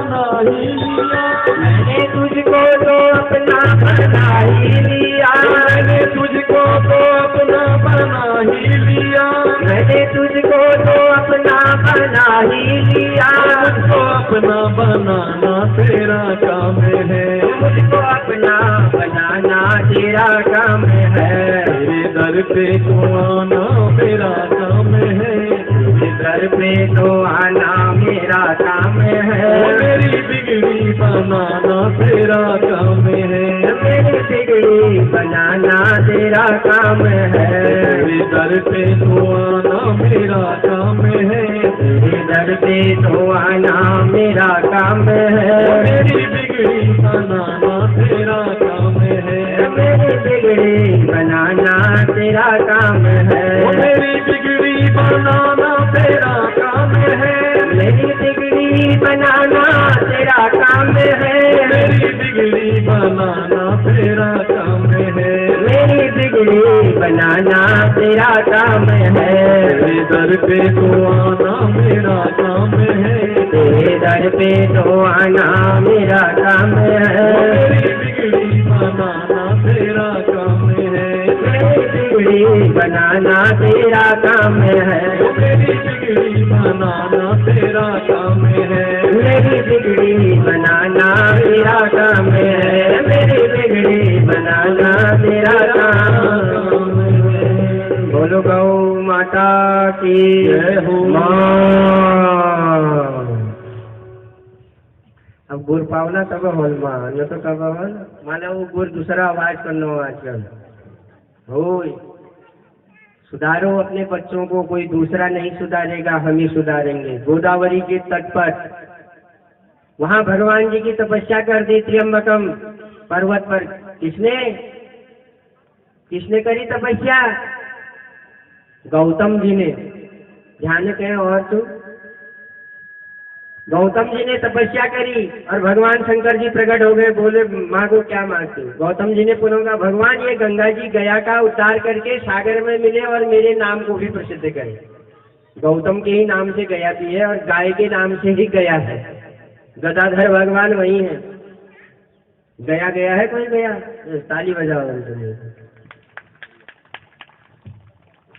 बना ही लिया, मैंने तुझको तो अपना बना ही लिया, मैंने तुझको तो अपना बना ही लिया, मैंने तुझको तो अपना बना ही लिया, मुझको अपना बनाना तेरा काम है, मुझको अपना बनाना तेरा काम है, तेरे दर पे तो आना मेरा काम है, तेरे दर पे तो आना मेरा काम है, मेरी बिगड़ी बनाना तेरा काम है, मेरी बिगड़ी बनाना तेरा काम है, तेरे दर पे तो आना मेरा काम है, तेरे दर पे तो आना मेरा काम है, मेरी बिगड़ी बनाना तेरा काम है, मेरी बिगड़ी बनाना तेरा काम है, मेरी बिगड़ी बनाना तेरा काम है, मेरी बिगड़ी बनाना तेरा काम है, मेरी बिगड़ी बनाना तेरा काम है, मेरी बिगड़ी बनाना तेरा काम है, तेरे दर पे तो आना मेरा काम है, तेरे दर पे तो आना मेरा काम है, मेरी बिगड़ी बनाना तेरा काम है, मेरी बिगड़ी बनाना तेरा काम है, मेरी बिगड़ी बनाना तेरा काम है, मेरी बिगड़ी बनाना तेरा काम है, मेरी बिगड़ी बनाना तेरा काम है। बोलो गौ माता की जय हो। मां। अब गुर पावला तब होल मां न तो कब होल माना वो गुर दूसरा आवाज करनो आजकल हो। सुधारो अपने बच्चों को, कोई दूसरा नहीं सुधारेगा, हम ही सुधारेंगे। गोदावरी के तट पर वहां भगवान जी की तपस्या कर दी त्र्यंबकम पर्वत पर। किसने किसने करी तपस्या? गौतम जी ने। ध्यान कहें और तू गौतम जी ने तपस्या करी और भगवान शंकर जी प्रकट हो गए। बोले मांगो क्या मांगते हो? गौतम जी ने पुनः भगवान ये गंगा जी गया का उद्धार करके सागर में मिले और मेरे नाम को भी प्रसिद्ध करे। गौतम के ही नाम से गया भी है और गाय के नाम से ही गया है। गदाधर भगवान वही है। गया गया है कोई गया? ताली बजाओ।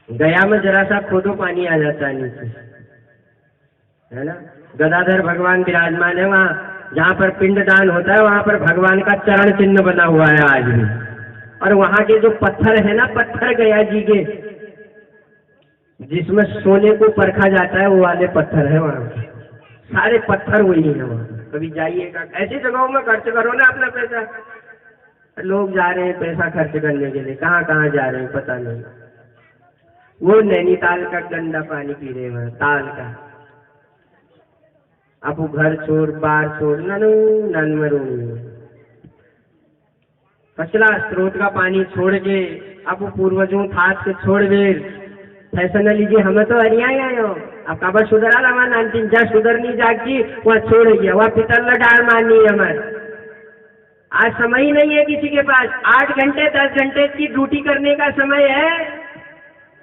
गया में जरा सा खोदो पानी आ जाता है नीचे, है ना। गदाधर भगवान विराजमान है वहाँ जहाँ पर पिंडदान होता है, वहाँ पर भगवान का चरण चिन्ह बना हुआ है आज भी। और वहाँ के जो पत्थर है ना, पत्थर गया जी के जिसमें सोने को परखा जाता है वो वाले पत्थर है वहाँ पे। सारे पत्थर वही है वहाँ। कभी जाइएगा ऐसी जगहों में, खर्च करो ना अपना पैसा। लोग जा रहे हैं पैसा खर्च करने के लिए, कहाँ कहाँ जा रहे हैं पता नहीं। वो नैनीताल का गंदा पानी पी रहे हैं, ताल का। अब वो घर छोड़ बार छोड़ ननू ननमरू फसला स्रोत का पानी छोड़ के अब वो पूर्वजों थात के छोड़ दे फैशन लीजिए। हमें तो हरिया आयो अब काबर सुधरा लगा नानतीन जा सुधरनी जागी वहाँ छोड़ गया, वहाँ पितल डाल मारनी है हमारे। आज समय ही नहीं है किसी के पास। 8 घंटे 10 घंटे की ड्यूटी करने का समय है।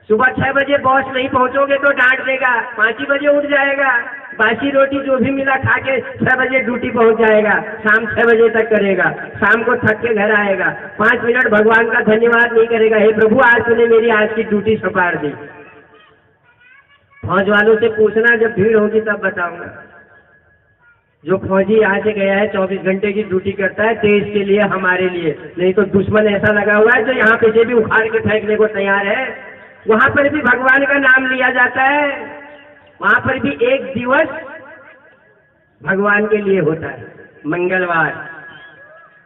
सुबह 6 बजे बॉस नहीं पहुंचोगे तो डांट देगा, 5 ही बजे उठ जाएगा, बासी रोटी जो भी मिला खा के 6 बजे ड्यूटी पहुंच जाएगा, शाम 6 बजे तक करेगा, शाम को थक के घर आएगा, 5 मिनट भगवान का धन्यवाद नहीं करेगा, हे प्रभु आज तूने मेरी आज की ड्यूटी संभाल दी। फौज वालों से पूछना, जब भीड़ होगी तब बताऊंगा। जो फौजी यहाँ से गया है 24 घंटे की ड्यूटी करता है देश के लिए, हमारे लिए, नहीं तो दुश्मन ऐसा लगा हुआ है जो यहाँ पे से भी उखाड़ के फेंकने को तैयार है। वहां पर भी भगवान का नाम लिया जाता है, वहां पर भी एक दिवस भगवान के लिए होता है, मंगलवार।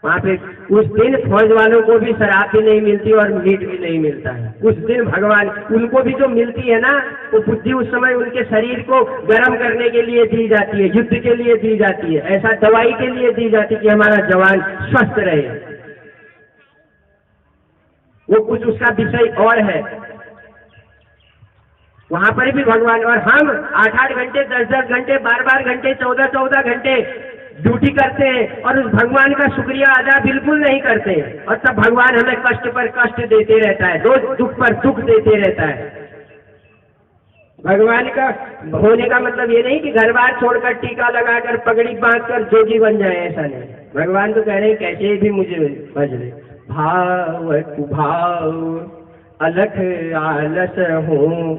वहां पे उस दिन फौज वालों को भी शराब भी नहीं मिलती और मीट भी नहीं मिलता है। उस दिन भगवान उनको भी जो मिलती है ना, वो बुद्धि उस समय उनके शरीर को गर्म करने के लिए दी जाती है, युद्ध के लिए दी जाती है, ऐसा दवाई के लिए दी जाती है कि हमारा जवान स्वस्थ रहे। वो कुछ उसका विषय और है। वहां पर भी भगवान, और हम 8-8 घंटे 10-10 घंटे 12-12 घंटे 14-14 घंटे ड्यूटी करते हैं और उस भगवान का शुक्रिया अदा बिल्कुल नहीं करते, और तब भगवान हमें कष्ट पर कष्ट देते रहता है, रोज दुख पर दुख देते रहता है। भगवान का होने का मतलब ये नहीं कि घर बार छोड़कर टीका लगाकर पगड़ी बांधकर जोगी बन जाए, ऐसा नहीं। भगवान तो कह रहे हैं कैसे भी मुझे भज ले। भाव कुभाव अलख आलस हूँ,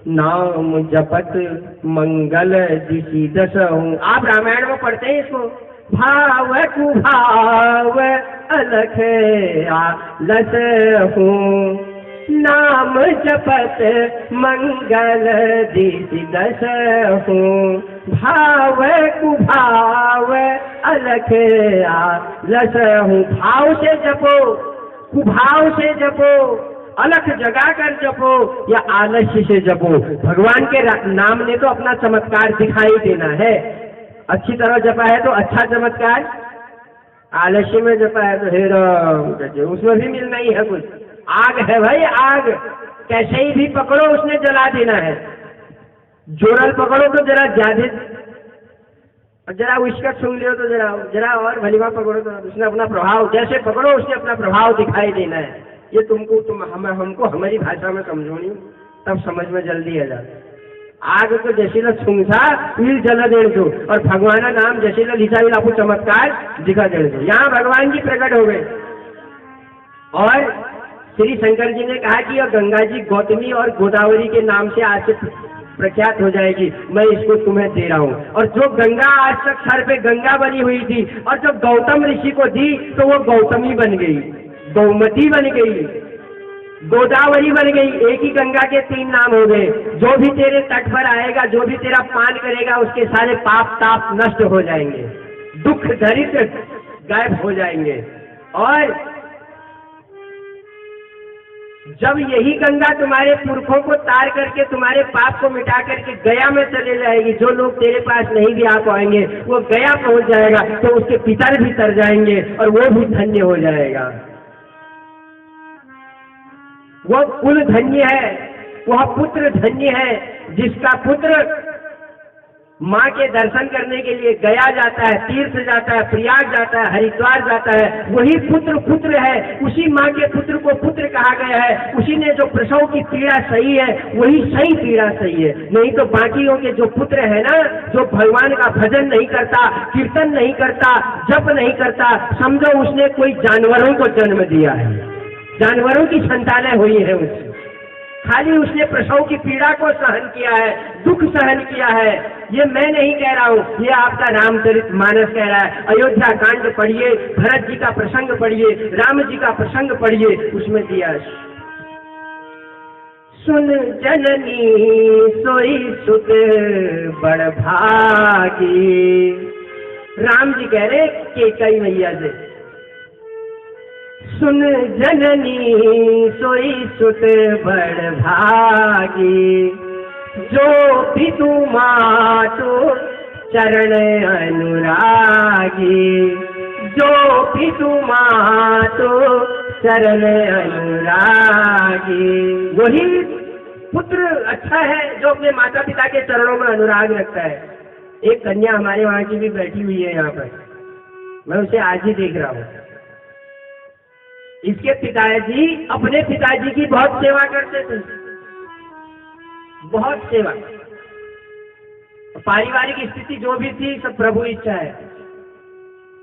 नाम जपत मंगल दिशि दस हूँ। आप रामायण में पढ़ते हैं इसको। भाव कुभाव अलख आलस हूँ, नाम जपत मंगल दिशि दस हूँ। भाव कुभाव अलख आलस हूँ। भाव से जपो, कुभाव से जपो, अलख जगा कर जपो या आलस्य से जपो। भगवान के नाम ने तो अपना चमत्कार दिखाई देना है। अच्छी तरह जपा है तो अच्छा चमत्कार, आलस्य में जपा है तो हे राम, उसमें भी मिलना ही है कुछ। आग है भाई, आग कैसे ही भी पकड़ो उसने जला देना है। जोरल पकड़ो तो जरा ज्यादा, और जरा उसका सुन लियो तो जरा और भलीवा पकड़ो तो उसने अपना प्रभाव, जैसे पकड़ो उसने अपना प्रभाव दिखाई देना है। ये हमको हमारी भाषा में समझोनी, तब समझ में जल्दी आ जाए। आग तो जैसे ल छुंसा वीर जला देण दो, और भगवान का नाम जैसे ल लिखा भी आपको चमत्कार दिखा देण दो। यहाँ भगवान जी प्रकट हो गए और श्री शंकर जी ने कहा कि यह गंगा जी गौतमी और गोदावरी के नाम से आज से प्रख्यात हो जाएगी, मैं इसको तुम्हें दे रहा हूँ। और जो गंगा आज तक सर पे गंगा बनी हुई थी, और जब गौतम ऋषि को दी तो वो गौतमी बन गई, गौमती बन गई, गोदावरी बन गई। एक ही गंगा के 3 नाम हो गए। जो भी तेरे तट पर आएगा, जो भी तेरा पान करेगा, उसके सारे पाप ताप नष्ट हो जाएंगे, दुख दरिद्र गायब हो जाएंगे। और जब यही गंगा तुम्हारे पुरखों को तार करके तुम्हारे पाप को मिटा करके गया में चले जाएगी, जो लोग तेरे पास नहीं भी आ पाएंगे वो गया पहुंच जाएगा, तो उसके पितर भी तर जाएंगे और वो भी धन्य हो जाएगा। वह कुल धन्य है, वह पुत्र धन्य है, जिसका पुत्र माँ के दर्शन करने के लिए गया जाता है, तीर्थ जाता है, प्रयाग जाता है, हरिद्वार जाता है, वही पुत्र है। उसी माँ के पुत्र को पुत्र कहा गया है। उसी ने जो प्रसव की पीड़ा सही है, वही सही पीड़ा सही है। नहीं तो बाकियों के जो पुत्र है ना, जो भगवान का भजन नहीं करता, कीर्तन नहीं करता, जप नहीं करता, समझो उसने कोई जानवरों को जन्म दिया है, जानवरों की संतानें हुई है उससे। खाली उसने प्रसव की पीड़ा को सहन किया है, दुख सहन किया है। ये मैं नहीं कह रहा हूँ, ये आपका रामचरितमानस कह रहा है। अयोध्या कांड पढ़िए, भरत जी का प्रसंग पढ़िए, राम जी का प्रसंग पढ़िए, उसमें दिया। सुन जननी सोई सुत बड़ भागी। राम जी कह रहे केकई मैया से, सुन जननी सोई सुत बड़ भागी, जो पितु मातु चरण अनुरागी, जो पितु मातु चरण अनुरागी। वही पुत्र अच्छा है जो अपने माता पिता के चरणों में अनुराग रखता है। एक कन्या हमारे वहाँ की भी बैठी हुई है यहाँ पर, मैं उसे आज ही देख रहा हूँ। इसके पिताजी अपने पिताजी की बहुत सेवा करते थे, बहुत सेवा। पारिवारिक स्थिति जो भी थी सब प्रभु इच्छा है।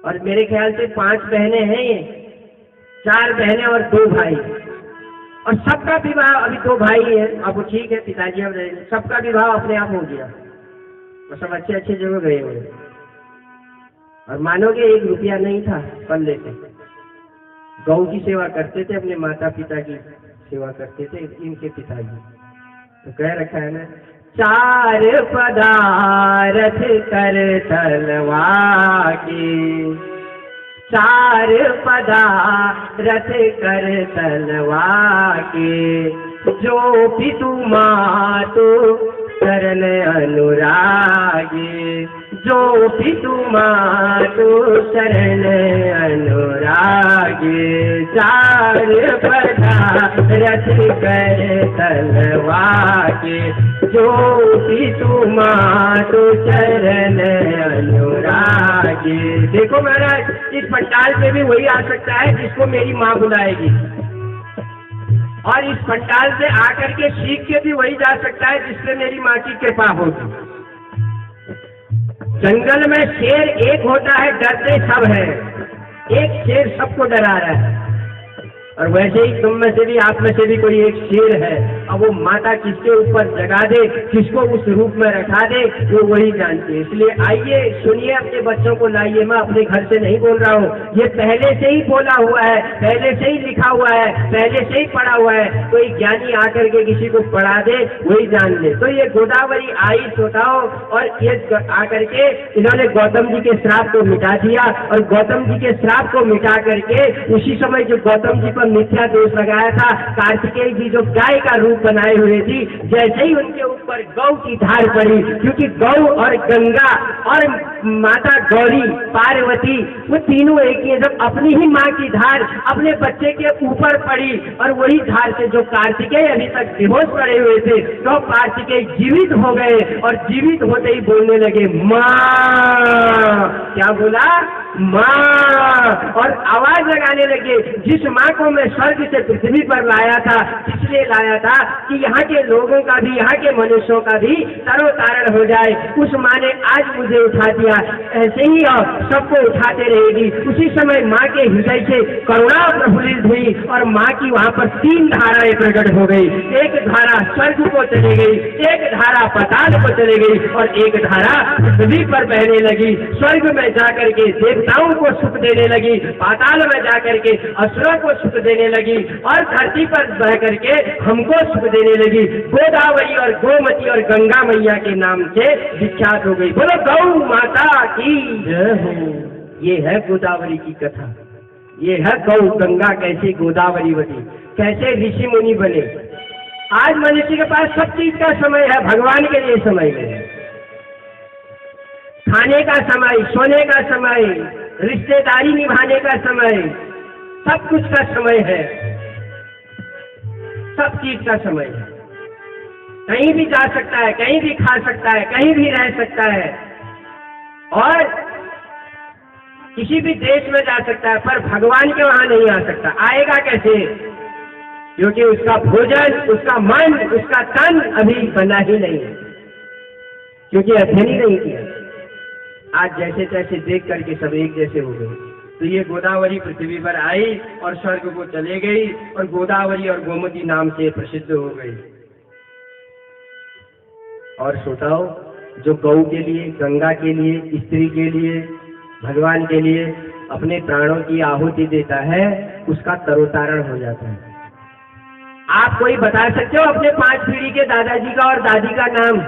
और मेरे ख्याल से 5 बहनें हैं ये, 4 बहनें और 2 भाई, और सबका विवाह, अभी 2 भाई है, अब ठीक है पिताजी अब रहे, सबका विवाह अपने आप हो गया और सब अच्छे अच्छे जगह गए हुए। और मानोगे 1 रुपया नहीं था पल्ले से। गौ की सेवा करते थे, अपने माता पिता की सेवा करते थे इनके पिताजी। तो कह रखा है ना, 4 पदारथ कर तलवा की, 4 पदारथ कर तलवा के, जो पितु मातु चरण अनुरागी, जो पितु मातु चरण अनुरागी। 4 पदारथ कर तलवा के, जो पितु मातु चरण अनुरागी। देखो महाराज, इस पंडाल पे भी वही आ सकता है जिसको मेरी माँ बुलाएगी। और इस पंडाल से आकर के सीख के भी वही जा सकता है जिससे मेरी माँ की कृपा होगी। जंगल में शेर एक होता है, डरते सब है, एक शेर सबको डरा रहा है। और वैसे ही तुम में से भी, आप में से भी कोई एक शेर है। अब वो माता किसके ऊपर जगा दे, किसको उस रूप में रखा दे, वो वही जानती है। इसलिए आइए सुनिए, अपने बच्चों को लाइए। मैं अपने घर से नहीं बोल रहा हूँ, ये पहले से ही बोला हुआ है, पहले से ही लिखा हुआ है, पहले से ही पढ़ा हुआ है। कोई ज्ञानी आकर के किसी को पढ़ा दे, वही जान ले। तो ये गोदावरी आई श्रोताओं, और ये आकर के इन्होंने गौतम जी के श्राप को मिटा दिया। और गौतम जी के श्राप को मिटा करके उसी समय जो गौतम जी पर मिथ्या दोष लगाया था, कार्तिकेय जी जो गाय का रूप बनाए हुए थी, जैसे ही उनके ऊपर गौ की धार पड़ी, क्योंकि गौ और गंगा और माता गौरी पार्वती वो तीनों एक ही है। जब अपनी ही माँ की धार अपने बच्चे के ऊपर पड़ी और वही धार से जो कार्तिकेय अभी तक बेहोश पड़े हुए थे, तो कार्तिकेय जीवित हो गए और जीवित होते ही बोलने लगे माँ। क्या बोला? माँ। और आवाज लगाने लगे, जिस माँ को मैं स्वर्ग से पृथ्वी पर लाया था, इसलिए लाया था कि यहाँ के लोगों का भी, यहाँ के मनुष्यों का भी तरोतारण हो जाए। उस माँ ने आज मुझे उठा दिया, ऐसे ही और सबको उठाते रहेगी। उसी समय माँ के हृदय से करुणा प्रफुल्लित हुई और माँ की वहाँ पर 3 धाराएं प्रकट हो गई। एक धारा स्वर्ग को चली गई, एक धारा पाताल को चली गई और एक धारा पृथ्वी पर बहने लगी। स्वर्ग में जाकर के देवताओं को सुख देने लगी, पाताल में जाकर के असुरों को सुख देने लगी और धरती पर बह करके हमको सुख देने लगी। गोदावरी और गोमती और गंगा मैया के नाम से विख्यात हो गई। बोलो गौ माता की जय हो। ये है गोदावरी की कथा, ये है गौ गंगा कैसे गोदावरी बनी, कैसे ऋषि मुनि बने। आज मनुष्य के पास सब चीज का समय है, भगवान के लिए समय है। खाने का समय, सोने का समय, रिश्तेदारी निभाने का समय, सब कुछ का समय है, सब चीज का समय है। कहीं भी जा सकता है, कहीं भी खा सकता है, कहीं भी रह सकता है और किसी भी देश में जा सकता है, पर भगवान के वहां नहीं आ सकता। आएगा कैसे? क्योंकि उसका भोजन, उसका मन, उसका तन अभी बना ही नहीं है, क्योंकि अध्ययन ही नहीं किया। आज जैसे तैसे देख करके सब एक जैसे हो गए। तो ये गोदावरी पृथ्वी पर आई और स्वर्ग को चले गई और गोदावरी और गोमती नाम से प्रसिद्ध हो गई। और श्रोताओ, जो गौ के लिए, गंगा के लिए, स्त्री के लिए, भगवान के लिए अपने प्राणों की आहुति देता है, उसका तरोतारण हो जाता है। आप कोई बता सकते हो अपने 5 पीढ़ी के दादाजी का और दादी का नाम?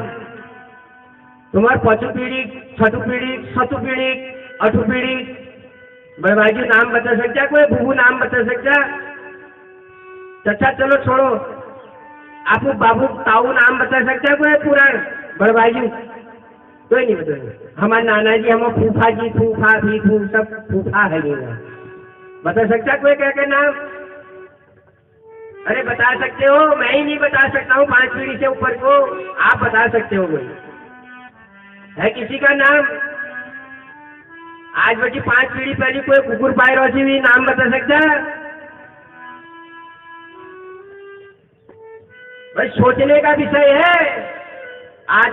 तुम्हारे 5 पीढ़ी, 6 पीढ़ी, 7 पीढ़ी, 8 पीढ़ी बड़बाजू नाम बता सकता? कोई बुबू नाम बता सकता? चाचा चलो छोड़ो, आपको बाबू ताऊ नाम बता सकता? कोई पुराण बड़बाजू? कोई नहीं बता। हमारे नाना जी, हम फूफा जी, फूफा भी, सब फूफा है ये नाम बता सकता कोई? क्या नाम? अरे बता सकते हो, मैं ही नहीं बता सकता हूँ 5 पीढ़ी से ऊपर को। आप बता सकते हो कोई है किसी का नाम? आज बची 5 पीढ़ी पहले कोई कुकुर पायरोसी भी नाम बता सकता? भाई सोचने का विषय है। आज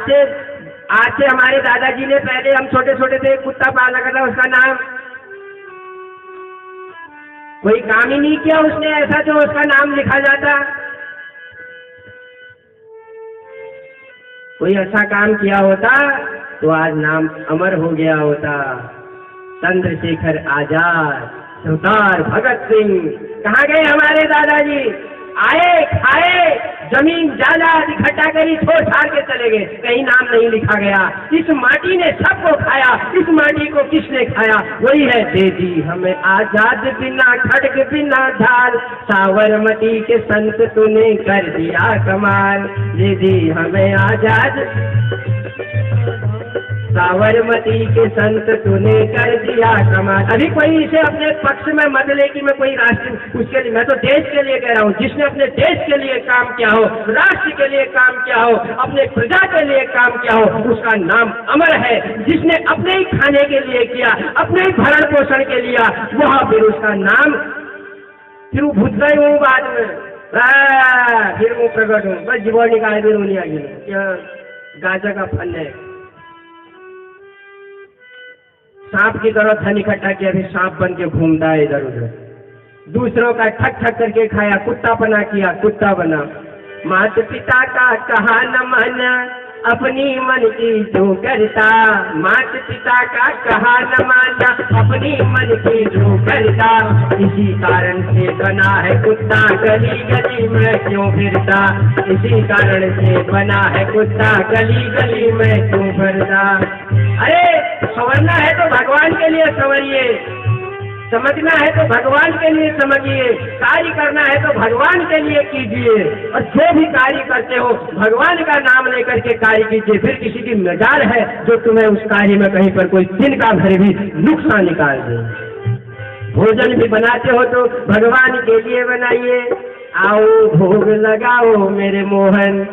से हमारे दादाजी ने, पहले हम छोटे छोटे थे, कुत्ता पाला करता, उसका नाम कोई काम ही नहीं किया उसने ऐसा जो उसका नाम लिखा जाता। कोई अच्छा काम किया होता तो आज नाम अमर हो गया होता। चंद्रशेखर आजाद, सरदार भगत सिंह, कहाँ गए हमारे दादाजी? आए, खाए, जमीन जायदाद इकट्ठा करी, छोड़ छाड़ के चले गए, कहीं नाम नहीं लिखा गया। इस माटी ने सबको खाया, इस माटी को किसने खाया? वही है, दे दी हमें आजाद बिना खड़ग बिना ढाल, साबरमती के संत तूने कर दिया कमाल। दे दी हमें आजाद, साबरमती के संत तूने कर दिया कमाल। अभी कोई इसे अपने पक्ष में मत ले कि मैं कोई राष्ट्र उसके लिए, मैं तो देश के लिए कह रहा हूँ। जिसने अपने देश के लिए काम किया हो, राष्ट्र के लिए काम किया हो, अपने प्रजा के लिए काम किया हो, उसका नाम अमर है। जिसने अपने ही खाने के लिए किया, अपने ही भरण पोषण के लिया, वह फिर उसका नाम, फिर वो भूल गए वो बाद में, फिर वो प्रकट हो बस जीवन निकाल भी रोनी आ गई। यह गांजा का फल है। सांप की तरह धन इकट्ठा किया, फिर सांप बन के घूमता है इधर उधर। दूसरों का ठक ठक करके खाया, कुत्ता बना किया, कुत्ता बना। माता पिता का कहा न माना, अपनी मन की जो करता। माता पिता का कहा न माना, अपनी मन की जो करता। इसी कारण से बना है कुत्ता, गली गली में क्यों फिरता। इसी कारण से बना है कुत्ता, गली गली में क्यों फिरता। अरे संवरना है तो भगवान के लिए संवरिए, समझना है तो भगवान के लिए समझिए, कार्य करना है तो भगवान के लिए कीजिए। और जो भी कार्य करते हो भगवान का नाम लेकर के कार्य कीजिए। फिर किसी की मजाल है जो तुम्हें उस कार्य में कहीं पर कोई दिन का भर भी नुकसान निकाल दे। भोजन भी बनाते हो तो भगवान के लिए बनाइए। आओ भोग लगाओ मेरे मोहन,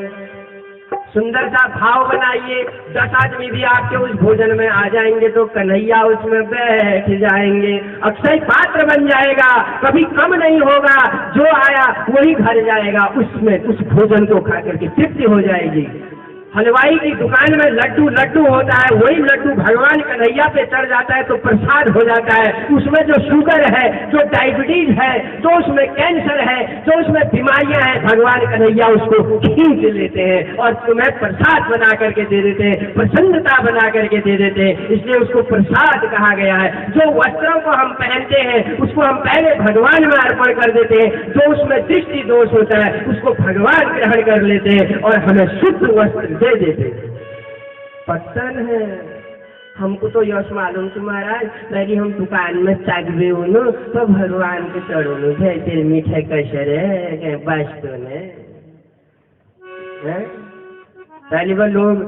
सुंदर सा भाव बनाइए। 10 आदमी भी आपके उस भोजन में आ जाएंगे तो कन्हैया उसमें बैठ जाएंगे, अक्षय पात्र बन जाएगा, कभी कम नहीं होगा। जो आया वही घर जाएगा, उसमें उस भोजन को खा करके तृप्ति हो जाएगी। हलवाई की दुकान में लड्डू लड्डू होता है, वही लड्डू भगवान कन्हैया पे चढ़ जाता है तो प्रसाद हो जाता है। उसमें जो शुगर है, जो डायबिटीज है, जो उसमें कैंसर है, जो उसमें बीमारियां हैं, भगवान कन्हैया उसको खींच लेते हैं और तुम्हें प्रसाद बना करके दे देते हैं, प्रसन्नता बना करके दे देते हैं। इसलिए उसको प्रसाद कहा गया है। जो वस्त्रों को हम पहनते हैं उसको हम पहले भगवान में अर्पण कर देते हैं। जो उसमें दृष्टि दोष होता है उसको भगवान ग्रहण कर लेते हैं और हमें शुद्ध वस्त्र दे देते। पसंद है हमको तो यश मालूम थी महाराज, लगी हम दुकान में चाकबे उनो तो भगवान के चढ़ोनो तेरे मीठे कसर है वास्तव ने पहली बार लोग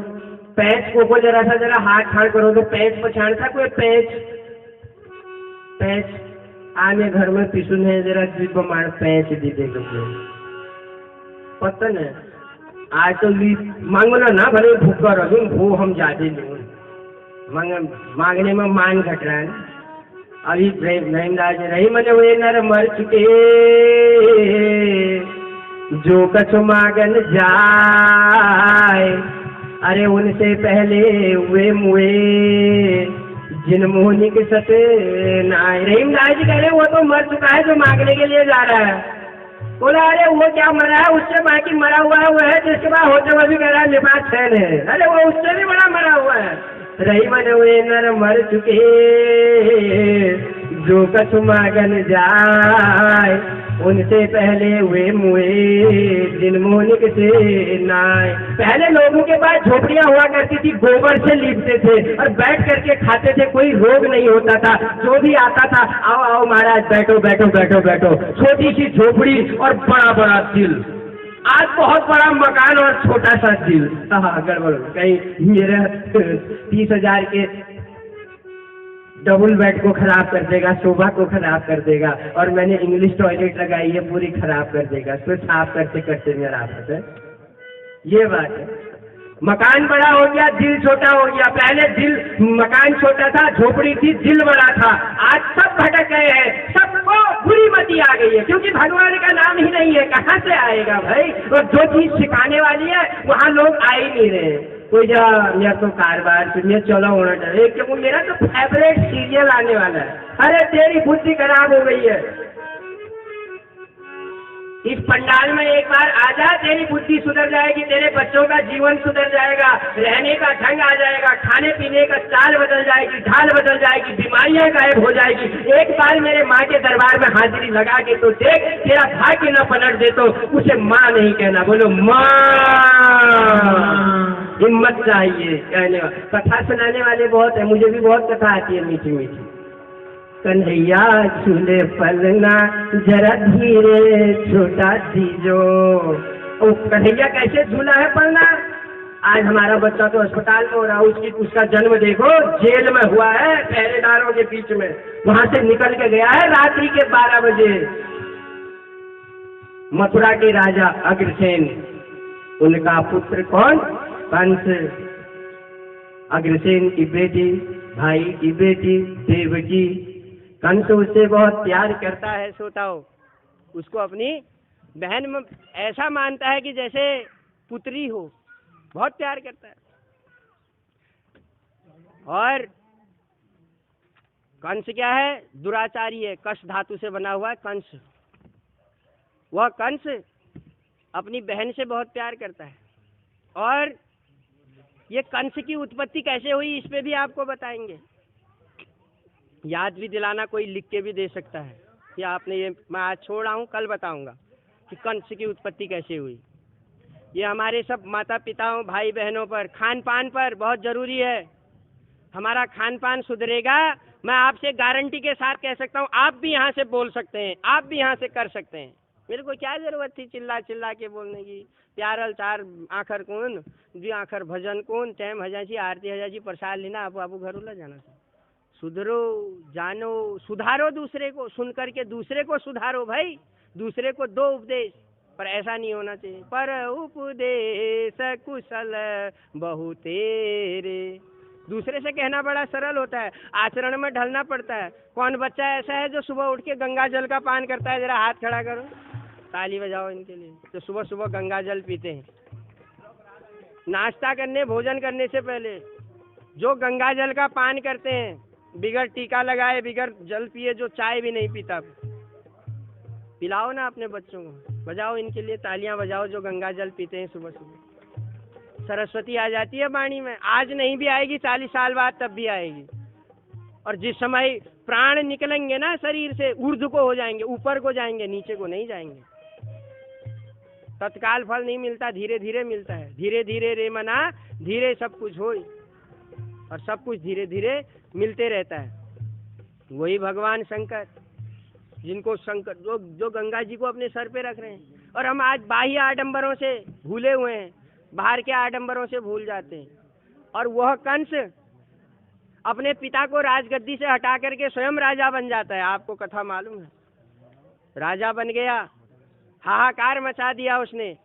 पैच को जरा सा जरा हाथ ठाड़ करो तो पैच पछाड़ था कोई पैच आने घर में पिसुन है जरा जीप मार पैच दी दे पता नहीं। आज तो मांगना ना भले भूखा रहो वो हम ज्यादा नहीं मांगने में मान घट रहा है। अभी रहीमदास रही मने हुए नर मर चुके जो कछु मांगन जाए, अरे उनसे पहले हुए मुए जिन मोहनी के सते नाय। रहीमदास जी कह रहे वो तो मर चुका है जो मांगने के लिए जा रहा है। बोला अरे वो क्या मरा है, उससे बाकी मरा हुआ है वो है जिसके बाद होते हुए भी कह रहा है लिबास छैन है। अरे वो उससे भी बड़ा मरा हुआ है। रही मन हुए नर मर चुके जो कछु मांगन जाए, उनसे पहले हुए मुए जिन मोहनिक से नाय। पहले लोगों के पास झोपड़ियां हुआ करती थी, गोबर से लीपते थे और बैठ करके खाते थे, कोई रोग नहीं होता था। जो भी आता था आओ आओ महाराज बैठो बैठो बैठो बैठो। छोटी सी झोपड़ी और बड़ा बड़ा दिल। आज बहुत बड़ा मकान और छोटा सा दिल। गड़बड़ कहीं मेरे 30,000 के डबल बेड को खराब कर देगा, शोभा को खराब कर देगा, और मैंने इंग्लिश टॉयलेट लगाई है पूरी खराब कर देगा। उसको साफ करते करते मेरा आपस है। ये बात है। मकान बड़ा हो गया दिल छोटा हो गया। पहले दिल मकान छोटा था, झोपड़ी थी, दिल बड़ा था। आज सब भटक गए हैं, सबको बुरी मती आ गई है क्योंकि भगवान का नाम ही नहीं है। कहाँ से आएगा भाई? और जो चीज सिखाने वाली है वहाँ लोग आ ही नहीं रहे। कोई जा मेरा तो कारोबार सुनिए चलो होना चाहिए क्योंकि मेरा तो फेवरेट सीरियल आने वाला है। अरे तेरी बुद्धि खराब हो गई है। इस पंडाल में एक बार आ जा, तेरी बुद्धि सुधर जाएगी, तेरे बच्चों का जीवन सुधर जाएगा, रहने का ढंग आ जाएगा, खाने पीने का चाल बदल जाएगी, ढाल बदल जाएगी, बीमारियां गायब हो जाएगी। एक बार मेरे माँ के दरबार में हाजिरी लगा के तो देख, तेरा भाग्य न पलट दे तो उसे माँ नहीं कहना, बोलो माँ। हिम्मत चाहिए कहने वाला। कथा सुनाने वाले बहुत है, मुझे भी बहुत कथा आती है मीठी मीठी। कन्हैया झूले पलना जरा धीरे छोटा दीजो। ओ कन्हैया कैसे झूला है पलना? आज हमारा बच्चा तो अस्पताल में हो रहा है, उसका जन्म देखो जेल में हुआ है, पहरेदारों के बीच में। वहां से निकल के गया है रात्रि के 12 बजे। मथुरा के राजा अग्रसेन, उनका पुत्र कौन? कंस। अग्रसेन की बेटी, भाई की बेटी देवकी। कंस उससे बहुत प्यार करता है, सोताओ उसको अपनी बहन ऐसा मानता है कि जैसे पुत्री हो, बहुत प्यार करता है। और कंस क्या है? दुराचारी है, कष धातु से बना हुआ है कंस। वह कंस अपनी बहन से बहुत प्यार करता है। और ये कंस की उत्पत्ति कैसे हुई, इस पे भी आपको बताएंगे। याद भी दिलाना, कोई लिख के भी दे सकता है कि आपने ये, मैं आज छोड़ आऊँ, कल बताऊंगा कि कंस की उत्पत्ति कैसे हुई। ये हमारे सब माता पिताओं, भाई बहनों पर, खान पान पर बहुत जरूरी है। हमारा खान पान सुधरेगा, मैं आपसे गारंटी के साथ कह सकता हूँ, आप भी यहाँ से बोल सकते हैं, आप भी यहाँ से कर सकते हैं। मेरे को क्या जरूरत थी चिल्ला चिल्ला के बोलने की। प्यारल चार आखर कौन जी, आखर भजन कौन, टाइम हजाची आरती हजाची प्रसाद लेना, आप आपू घर उला जाना। सुधरो, जानो, सुधारो दूसरे को, सुन करके दूसरे को सुधारो भाई, दूसरे को दो उपदेश। पर ऐसा नहीं होना चाहिए, पर उपदेश कुशल बहु तेरे। दूसरे से कहना बड़ा सरल होता है, आचरण में ढलना पड़ता है। कौन बच्चा ऐसा है जो सुबह उठ के गंगा जल का पान करता है? जरा हाथ खड़ा करो, ताली बजाओ इनके लिए, तो सुबह सुबह गंगा जल पीते हैं। नाश्ता करने, भोजन करने से पहले जो गंगा जल का पान करते हैं, बिगर टीका लगाए, बिगर जल पिए, जो चाय भी नहीं पीता, पिलाओ ना अपने बच्चों को, बजाओ इनके लिए तालियां बजाओ जो गंगा जल पीते हैं सुबह सुबह। सरस्वती आ जाती है वाणी में, आज नहीं भी आएगी, 40 साल बाद तब भी आएगी। और जिस समय प्राण निकलेंगे ना शरीर से, ऊर्ध्व को हो जाएंगे, ऊपर को जाएंगे, नीचे को नहीं जाएंगे। तत्काल फल नहीं मिलता, धीरे धीरे मिलता है। धीरे धीरे रे मना, धीरे सब कुछ हो, और सब कुछ धीरे धीरे मिलते रहता है। वही भगवान शंकर, जिनको शंकर जो गंगा जी को अपने सर पे रख रहे हैं। और हम आज बाह्य आडंबरों से भूले हुए हैं, बाहर के आडंबरों से भूल जाते हैं। और वह कंस अपने पिता को राजगद्दी से हटा करके स्वयं राजा बन जाता है। आपको कथा मालूम है? राजा बन गया, हाहाकार मचा दिया उसने।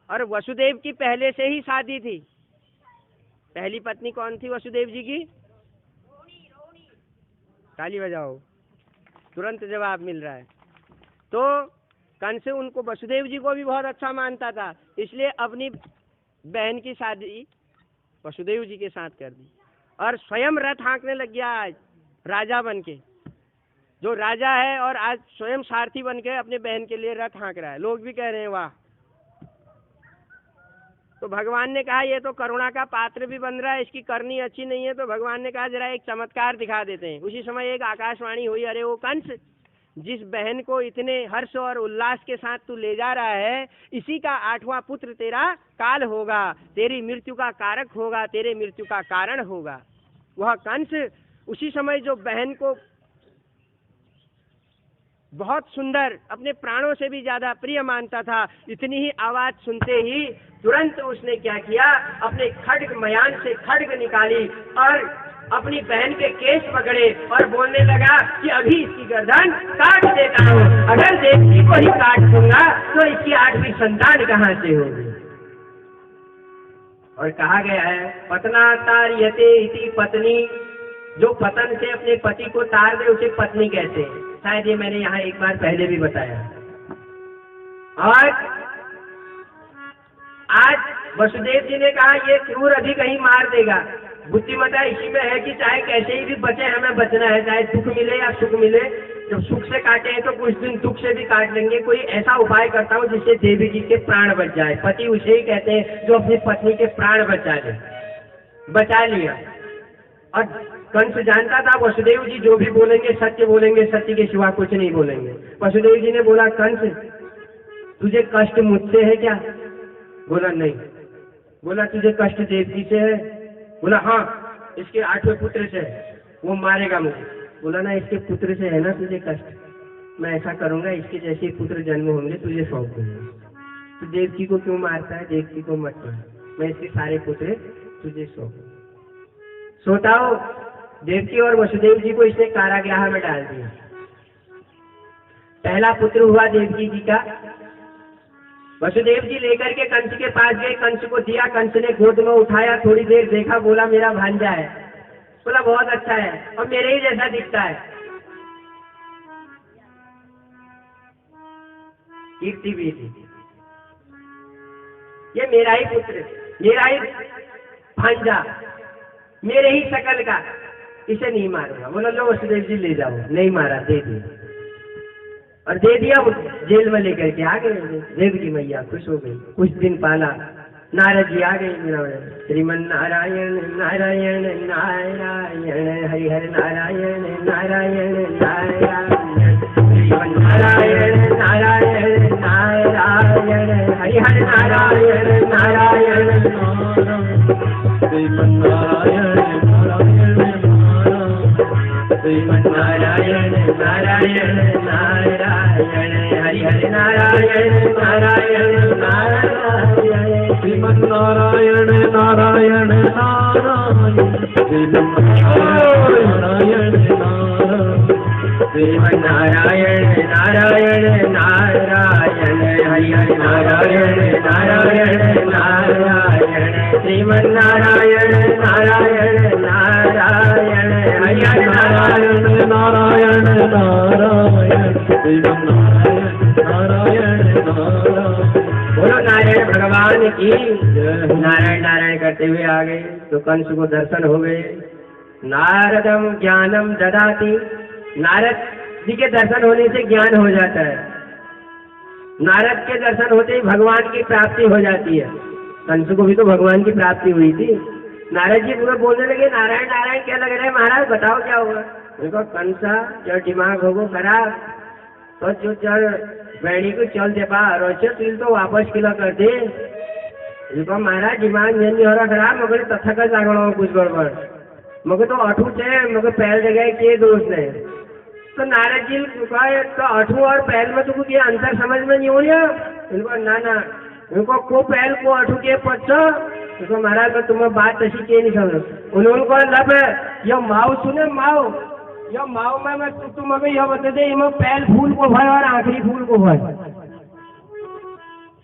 और वसुदेव की पहले से ही शादी थी। पहली पत्नी कौन थी वसुदेव जी की? ताली बजाओ, तुरंत जवाब मिल रहा है। तो कंस उनको, वसुदेव जी को भी बहुत अच्छा मानता था, इसलिए अपनी बहन की शादी वसुदेव जी के साथ कर दी। और स्वयं रथ हाँकने लग गया आज राजा बन के। जो राजा है और आज स्वयं सारथी बन के अपने बहन के लिए रथ हाँक रहा है। लोग भी कह रहे हैं वाह। तो भगवान ने कहा ये तो करुणा का पात्र भी बन रहा है, इसकी करनी अच्छी नहीं है। तो भगवान ने कहा जरा एक चमत्कार दिखा देते हैं। उसी समय एक आकाशवाणी हुई, अरे वो कंस, जिस बहन को इतने हर्ष और उल्लास के साथ तू ले जा रहा है, इसी का 8वां पुत्र तेरा काल होगा, तेरी मृत्यु का कारक होगा, तेरे मृत्यु का कारण होगा। वह कंस उसी समय जो बहन को बहुत सुंदर, अपने प्राणों से भी ज्यादा प्रिय मानता था, इतनी ही आवाज सुनते ही तुरंत उसने क्या किया, अपने खड्ग मयान से खड्ग निकाली और अपनी बहन के केस पकड़े और बोलने लगा कि अभी इसकी गर्दन काट देता हूँ। अगर देवकी को ही काट दूंगा तो इसकी 8वीं संतान कहाँ से होगी। और कहा गया है पतना तार्यते इति पत्नी, जो पतन से अपने पति को तार दे उसे पत्नी कहते हैं। शायद ये मैंने यहाँ एक बार पहले भी बताया। और आज वसुदेव जी ने कहा ये क्रूर अभी कहीं मार देगा। बुद्धिमत्ता इसी में है कि चाहे कैसे ही भी बचे, हमें बचना है, चाहे दुख मिले या सुख मिले। जब सुख से काटे हैं तो कुछ दिन दुख से भी काट लेंगे। कोई ऐसा उपाय करता हूँ जिससे देवी जी के प्राण बच जाए। पति उसे ही कहते हैं जो अपनी पत्नी के प्राण बचा ले। बचा लिया। और कंस जानता था वसुदेव जी जो भी बोलेंगे सत्य बोलेंगे, सत्य के सिवा कुछ नहीं बोलेंगे। वसुदेव जी ने बोला कंस तुझे कष्ट मुझसे है क्या? बोला नहीं। बोला तुझे कष्ट देवकी से है? बोला हाँ, इसके 8वें पुत्र से है, वो मारेगा मुझे। बोला ना, इसके पुत्र से है ना तुझे कष्ट, मैं ऐसा करूंगा इसके जैसे पुत्र जन्म होंगे तुझे सौंप दूंगा। तो देवकी को क्यों मारता है? देवकी को मत मार, मैं इसके सारे पुत्र तुझे सौंप। सोताओ, देवकी और वसुदेव जी को इसने कारागृह में डाल दिया। पहला पुत्र हुआ देवकी जी का। वसुदेव जी लेकर के कंस के पास गए, कंस को दिया। कंस ने गोद में उठाया, थोड़ी देर देखा, बोला मेरा भांजा है। बोला बहुत अच्छा है और मेरे ही जैसा दिखता है। कीर्ति भी थी। ये मेरा ही पुत्र, मेरा ही भांजा, मेरे ही शकल का, इसे नहीं मारूंगा। बोला लो वसुदेव जी ले जाओ। नहीं मारा, दे दिया। और दे दिया, वो जेल में लेकर के आ गए। देवकी मैया खुश हो गई। कुछ दिन पाला, नारद जी आ गए। श्रीमन नारायण नारायण नारायण हरि हर नारायण नारायण नारायण श्रीमन नारायण नारायण नारायण हरि हर नारायण नारायण श्रीमन नारायण नारायण श्रीमन नारायण नारायण नारायण हरि हरि नारायण नारायण नारायण श्रीमन नारायण नारायण नारायण श्रीमन नारायण श्रीमन नारायण नारायण नारायण हरि हरि नारायण नारायण नारायण श्रीमन नारायण नारायण नारायण हरि हरि नारायण नारायण नारायण श्रीमन नारायण नारायण। बोलो नारायण भगवान की। नारायण नारायण करते हुए आ गए तो कंस को दर्शन हो गए। नारदम ज्ञानम ददाति, नारद जी के दर्शन होने से ज्ञान हो जाता है। नारद के दर्शन होते ही भगवान की प्राप्ति हो जाती है। कंस को भी तो भगवान की प्राप्ति हुई थी। नारद जी पूरा बोलने लगे, नारायण नारायण क्या लग रहा है महाराज, बताओ क्या हुआ। देखो कंसा जो दिमाग हो खराब, तो जो चल बैणी को चल दे पा रोचे तिल तो वापस किला कर दे। देखो महाराज दिमाग नहीं हो रहा खराब, मगर तथाकथ लागणो कुछ गड़बड़, मगर तो अठू है, मगर पहल जगह के दोष नहीं। तो नारद जी तो अठू और पहल में तो कुछ ये अंतर समझ में नहीं हो रहा। इनको ना ना इनको को पहल को अठू के पच्चो। देखो महाराज तो तुम्हें बात ऐसी के नहीं समझ। उन्होंने को लब यो माओ सुने माओ, यो माओ में मैं तुम अभी यह बता दे इमें पहल फूल को भय और आखिरी फूल को भय।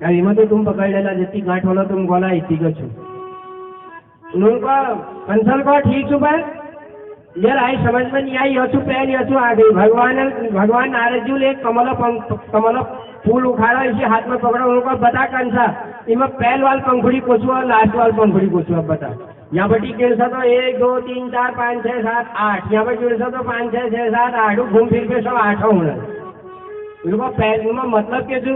अब इमें तो तुम पकड़ लेला जितनी गांठ वाला तुम बोला इतनी का छू। उनका कंसल को ठीक छुपा यार आई समझ में नहीं आई, यचू पहल यचू आ गई। भगवान नारद जी एक कमल फूल उखाड़ा, इसी हाथ में पकड़ा। उनको बता कंसा इमें पहल वाल पंखुड़ी कोचू और लास्ट वाल पंखुड़ी कोचू। अब बता यहाँ पर गिरसा तो 1 2 3 4 5 6 7 8, यहाँ पर गिरसा तो 5 6 6 7 8 घूम फिर के सब 8 होना। इनको पहल मतलब के छू,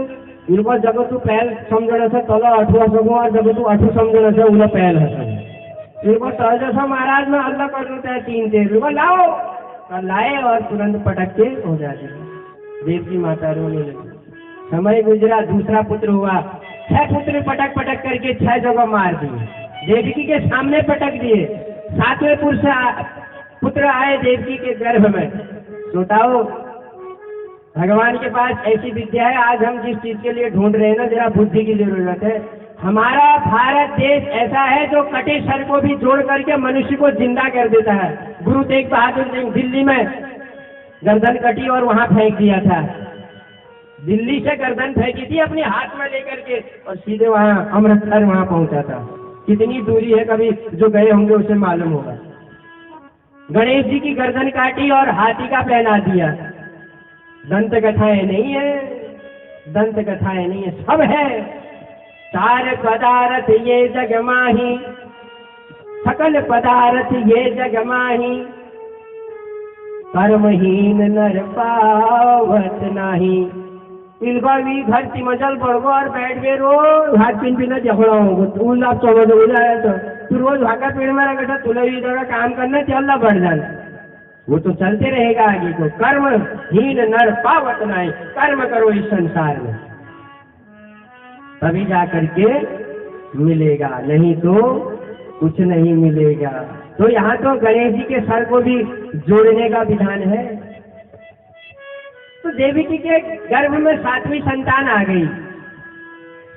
इनको जब तू पहल समझने से तला 8 सकूँ और जब तू 8 समझने से उन्हें पहल है। इनको जैसा महाराज में अल्लाह कर देता है 3 तेज, इनको लाओ और लाए और तुरंत पटक के हो जाते। देव की माता रोने लगी। समय गुजरा, दूसरा पुत्र हुआ। 6 पुत्र पटक पटक करके 6 जगह मार दिए, देवकी के सामने पटक दिए। 7वें पुत्र आए देवकी के गर्भ में। सोताओ भगवान के पास ऐसी विद्या है, आज हम जिस चीज के लिए ढूंढ रहे हैं ना, जरा बुद्धि की जरूरत है। हमारा भारत देश ऐसा है जो कटे सर को भी जोड़ करके मनुष्य को जिंदा कर देता है। गुरु तेग बहादुर सिंह दिल्ली में गर्दन कटी और वहां फेंक दिया था। दिल्ली से गर्दन फेंकी थी अपने हाथ में लेकर के और सीधे वहां अमृतसर वहां पहुंचा था। कितनी दूरी है, कभी जो गए होंगे उसे मालूम होगा। गणेश जी की गर्दन काटी और हाथी का पहना दिया। दंत कथाएं नहीं है, दंत कथाएं नहीं है, सब है। 4 पदार्थ ये जग माही, सकल पदार्थ ये जग माही, कर्महीन नर पावत नाही। इनका भी घर तिमजल पड़गो और बैठ के रोज हाथ पिन पिना झगड़ा होगा। तू लाभ चौबा हो जाए तो तू रोज भागा पेड़ में रखा तुला भी जगह काम करना चलना बढ़ जाना, वो तो चलते रहेगा आगे को। कर्महीन नर पावत नाही, कर्म करो इस संसार में तभी जा करके मिलेगा, नहीं तो कुछ नहीं मिलेगा। तो यहाँ तो गणेश जी के सर को भी जोड़ने का विधान है। तो देवकी के गर्भ में 7वीं संतान आ गई।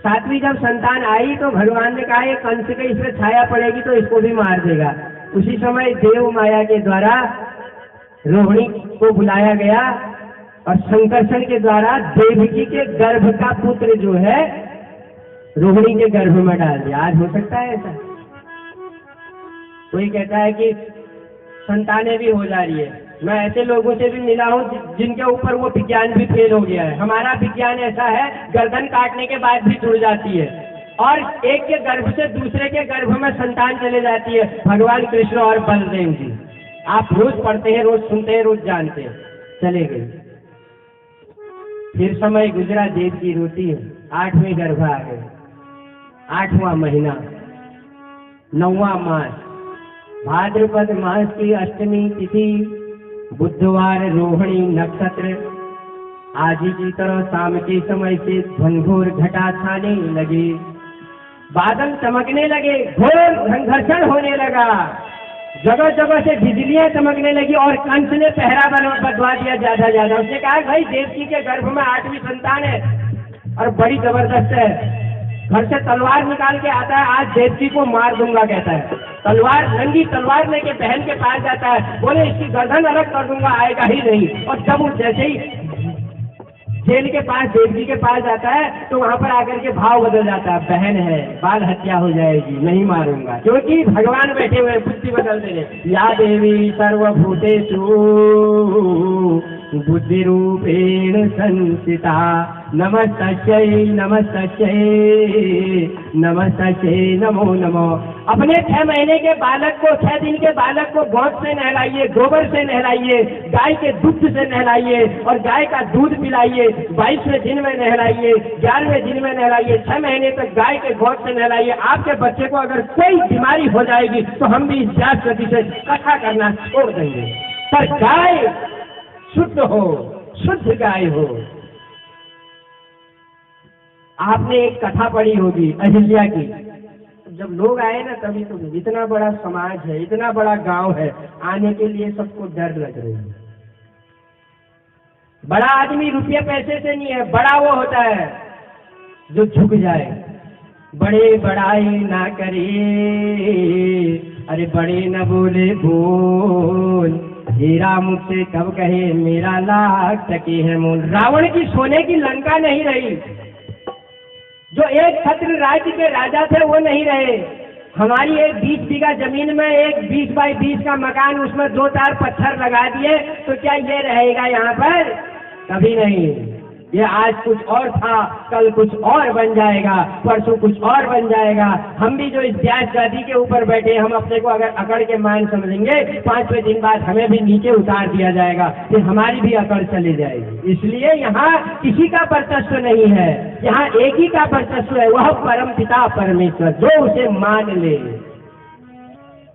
7वीं जब संतान आई तो भगवान ने कहा ये कंस के इस पर छाया पड़ेगी तो इसको भी मार देगा। उसी समय देव माया के द्वारा रोहिणी को बुलाया गया और संकर्षण के द्वारा देवकी के गर्भ का पुत्र जो है रोहिणी के गर्भ में डाल दिया। आज हो सकता है ऐसा? कोई कहता है कि संतानें भी हो जा रही है, मैं ऐसे लोगों से भी मिला हूँ जिनके ऊपर वो विज्ञान भी फेल हो गया है। हमारा विज्ञान ऐसा है, गर्दन काटने के बाद भी जुड़ जाती है और एक के गर्भ से दूसरे के गर्भ में संतान चले जाती है। भगवान कृष्ण और बलदेव जी, आप रोज पढ़ते हैं, रोज सुनते हैं, रोज जानते हैं। चले गए, फिर समय गुजरा, देव की रोटी है, 8वें गर्भ आ गए, 8वां महीना, 9वां मास, भाद्रपद मास की अष्टमी तिथि, बुधवार, रोहिणी नक्षत्र। आज ही की तरह शाम के समय से घनघोर घटा छाने लगे, बादल चमकने लगे, घोर संघर्षण होने लगा, जगह जगह से बिजलियां चमकने लगी और कंस ने पहरा बदवा दिया ज्यादा। उसने कहा भाई देवकी के गर्भ में 8वीं संतान है और बड़ी जबरदस्त है, घर से तलवार निकाल के आता है, आज देवकी को मार दूंगा कहता है। तलवार, नंगी तलवार लेके बहन के पास जाता है, बोले इसकी गर्दन अलग कर दूंगा, आएगा ही नहीं। और जब वो जैसे ही जेल के पास, देवकी के पास जाता है, तो वहां पर आकर के भाव बदल जाता है, बहन है, बाल हत्या हो जाएगी, नहीं मारूंगा, क्योंकि भगवान बैठे हुए बुद्धि बदल दे। या देवी सर्वभूतेषु बुद्धि रूपेण संस्थिता, नमस्तस्यै नमस्तस्यै नमस्तस्यै नमो नमो। अपने 6 महीने के बालक को, 6 दिन के बालक को गोद से नहलाइए, गोबर से नहलाइए, गाय के दूध से नहलाइए और गाय का दूध पिलाइए। 22वें दिन में नहलाइए, 11वें दिन में नहलाइए, 6 महीने तक गाय के गोद से नहलाइए। आपके बच्चे को अगर कोई बीमारी हो जाएगी तो हम भी इस जात गति से कथा करना छोड़ देंगे, पर गाय शुद्ध हो, शुद्ध गाय हो। आपने एक कथा पढ़ी होगी अहिल्या की, जब लोग आए ना तभी तो, इतना बड़ा समाज है, इतना बड़ा गांव है, आने के लिए सबको डर लग रही है। बड़ा आदमी रुपये पैसे से नहीं है, बड़ा वो होता है जो झुक जाए, बड़े बड़ाई ना करे, अरे बड़े न बोले बोल, हीरा मुझसे कब कहे मेरा लाख टके है मोल। रावण की सोने की लंका नहीं रही, जो एक छत्र राज्य के राजा थे वो नहीं रहे। हमारी एक 20 बीघा जमीन में एक 20 बाई 20 का मकान, उसमें 2-4 पत्थर लगा दिए तो क्या ये रहेगा यहाँ पर? कभी नहीं। ये आज कुछ और था, कल कुछ और बन जाएगा, परसों कुछ और बन जाएगा। हम भी जो इस ब्याज गादी के ऊपर बैठे, हम अपने को अगर अकड़ के मान समझेंगे, 5वें दिन बाद हमें भी नीचे उतार दिया जाएगा, फिर हमारी भी अकड़ चली जाएगी। इसलिए यहाँ किसी का वर्चस्व नहीं है, यहाँ एक ही का वर्चस्व है, वह परम पिता परमेश्वर, जो उसे मान ले।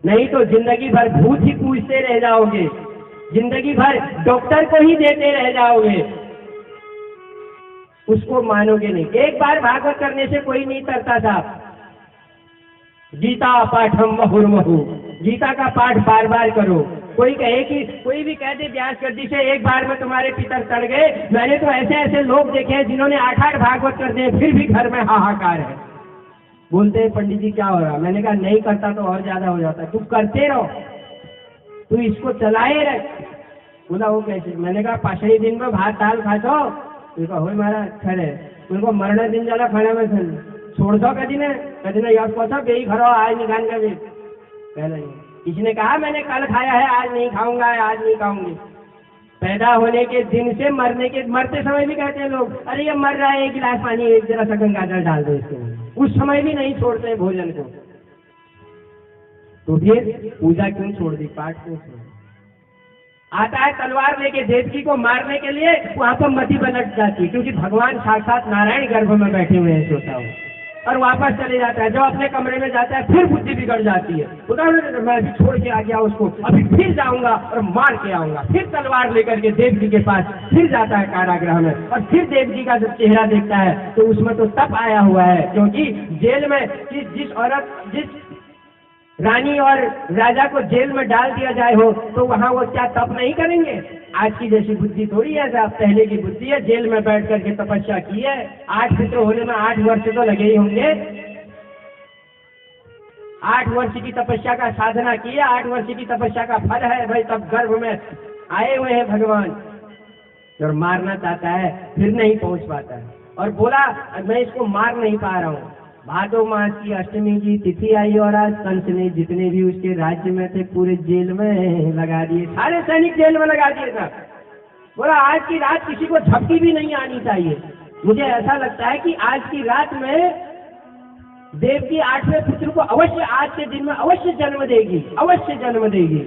नहीं तो जिंदगी भर भूत ही पूछते रह जाओगे, जिंदगी भर डॉक्टर को ही देते रह जाओगे, उसको मानोगे नहीं। एक बार भागवत करने से कोई नहीं तरता था। गीता पाठम मुहुर्मुहु, गीता का पाठ बार बार करो। कोई कहे कि, कोई भी कह दे व्यास गद्दी से एक बार में तुम्हारे पितर तड़ गए, मैंने तो ऐसे ऐसे लोग देखे हैं जिन्होंने 8-8 भागवत कर दिए, फिर भी घर में हाहाकार है। बोलते हैं पंडित जी क्या हो रहा? मैंने कहा नहीं करता तो और ज्यादा हो जाता है, तू करते रहो, तू इसको चलाए रख। बोला वो कैसे? मैंने कहा 5 दिन में भात दाल खाचो, हो मारा खरे, उनको मरने दिन जाला खाने में छोड़ दो, कभी ने याद पता बेई खरो आज निकाल का भी पहले नहीं। इसने कहा मैंने कल खाया है, आज नहीं खाऊंगा, आज नहीं खाऊंगी। पैदा होने के दिन से मरते समय भी कहते हैं लोग, अरे ये मर रहा है, 1 गिलास पानी, एक जरा सा गंगा जल डाल दो इसको। उस समय भी नहीं छोड़ते भोजन को। तो फिर पूजा क्यों छोड़ दी, पाठ क्यों छोड़ दी? आता है तलवार लेके देवकी को मारने के लिए, वहां पर मति पलट जाती है, क्योंकि भगवान साक्षात नारायण गर्भ में बैठे हुए हैं, सोता हूँ, और वापस चले जाता है। जब अपने कमरे में जाता है फिर बुद्धि बिगड़ जाती है। उदाहरण मैं अभी छोड़ के आ गया उसको, अभी फिर जाऊंगा और मार के आऊंगा। फिर तलवार लेकर के देवकी के पास फिर जाता है कारागृह में, और फिर देवकी का जब चेहरा देखता है तो उसमें तो तप आया हुआ है, क्योंकि जेल में जिस रानी और राजा को जेल में डाल दिया जाए हो तो वहां वो क्या तप नहीं करेंगे? आज की जैसी बुद्धि थोड़ी है, साहब पहले की बुद्धि है। जेल में बैठ करके तपस्या की है, 8 पितृ होने में 8 वर्ष तो लगे ही होंगे। 8 वर्ष की तपस्या का साधना की है, 8 वर्ष की तपस्या का फल है भाई, तब गर्भ में आए हुए हैं भगवान। और मारना चाहता है फिर नहीं पहुंच पाता है, और बोला मैं इसको मार नहीं पा रहा हूँ। भादो मास की अष्टमी की तिथि आई और आज कंस ने जितने भी उसके राज्य में थे पूरे जेल में लगा दिए, सारे सैनिक जेल में लगा दिए था। बोला आज की रात किसी को झपकी भी नहीं आनी चाहिए। मुझे ऐसा लगता है कि आज की रात में देव की 8वें पुत्र को अवश्य आज के दिन में अवश्य जन्म देगी, अवश्य जन्म देगी।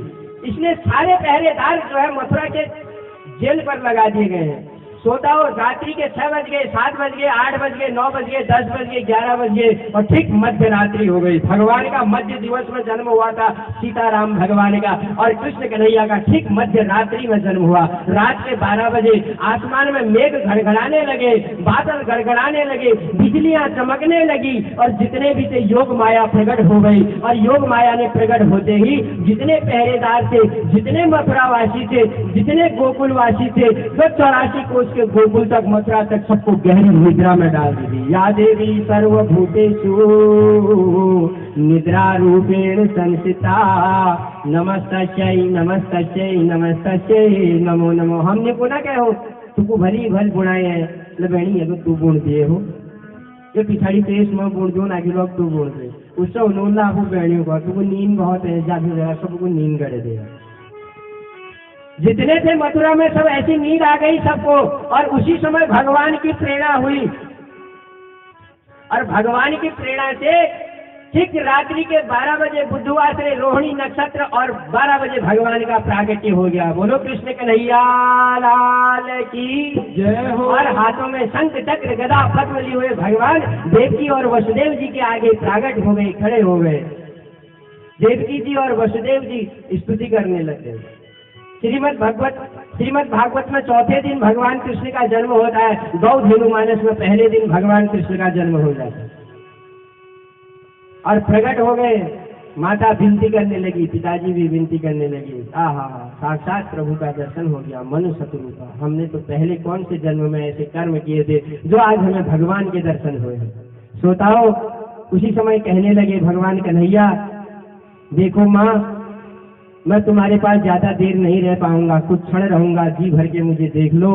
इसलिए सारे पहरेदार जो है मथुरा के जेल पर लगा दिए गए हैं। सोताओ रात्रि के 6 बज गए, 7 बज गए, 8 बज गए, 9 बज गए, 10 बज गए, 11 बज गए और ठीक मध्य रात्रि हो गई। भगवान का मध्य दिवस में जन्म हुआ था सीताराम भगवान का, और कृष्ण कन्हैया का ठीक मध्य रात्रि में जन्म हुआ। रात के 12 बजे आसमान में मेघ गड़गड़ाने लगे, बादल गड़गड़ाने लगे, बिजलियां चमकने लगी और जितने भी थे योग माया प्रकट हो गई। और योग माया ने प्रकट होते ही जितने पहरेदार थे, जितने मथुरावासी थे, जितने गोकुलवासी थे, वो 84 कोस के गोकुल तक मथुरा तक सबको गहरी निद्रा में डाल दी। या देवी सर्वभूतेषु निद्रा रूपेण संस्थिता नमस्तस्यै नमस्तस्यै नमस्तस्यै नमो नमो। हमने पुनः कहो तुको भली भल बुणाए है लबेणी अगर तू बुण दिए हो ये पिछाड़ी पेश में बुण दो ना कि लोग तू बुण दे उससे उन्होंने आपको बहनियों को तुमको नींद बहुत है जादू जरा सबको नींद कर दे। जितने थे मथुरा में सब ऐसी नींद आ गई सबको, और उसी समय भगवान की प्रेरणा हुई। और भगवान की प्रेरणा से ठीक रात्रि के 12 बजे बुधवार से रोहिणी नक्षत्र और 12 बजे भगवान का प्रागट्य हो गया। बोलो कृष्ण कन्हैया लाल की जय हो। और हाथों में शंख चक्र गदा पद्म लिए हुए भगवान देवकी और वसुदेव जी के आगे प्रागट हो गए, खड़े हो गए। देवकी जी और वसुदेव जी स्तुति करने लगे। श्रीमद् भागवत में चौथे दिन भगवान कृष्ण का जन्म होता है। गौ धेनु मानस में पहले दिन भगवान कृष्ण का जन्म हो जाता है और प्रकट हो गए। माता विनती करने लगी, पिताजी भी विनती करने लगे। आहा, साक्षात प्रभु का दर्शन हो गया मनु शत्रु का। हमने तो पहले कौन से जन्म में ऐसे कर्म किए थे जो आज हमें भगवान के दर्शन हुए। श्रोताओ उसी समय कहने लगे भगवान कन्हैया, देखो माँ मैं तुम्हारे पास ज्यादा देर नहीं रह पाऊंगा, कुछ क्षण रहूंगा, जी भर के मुझे देख लो।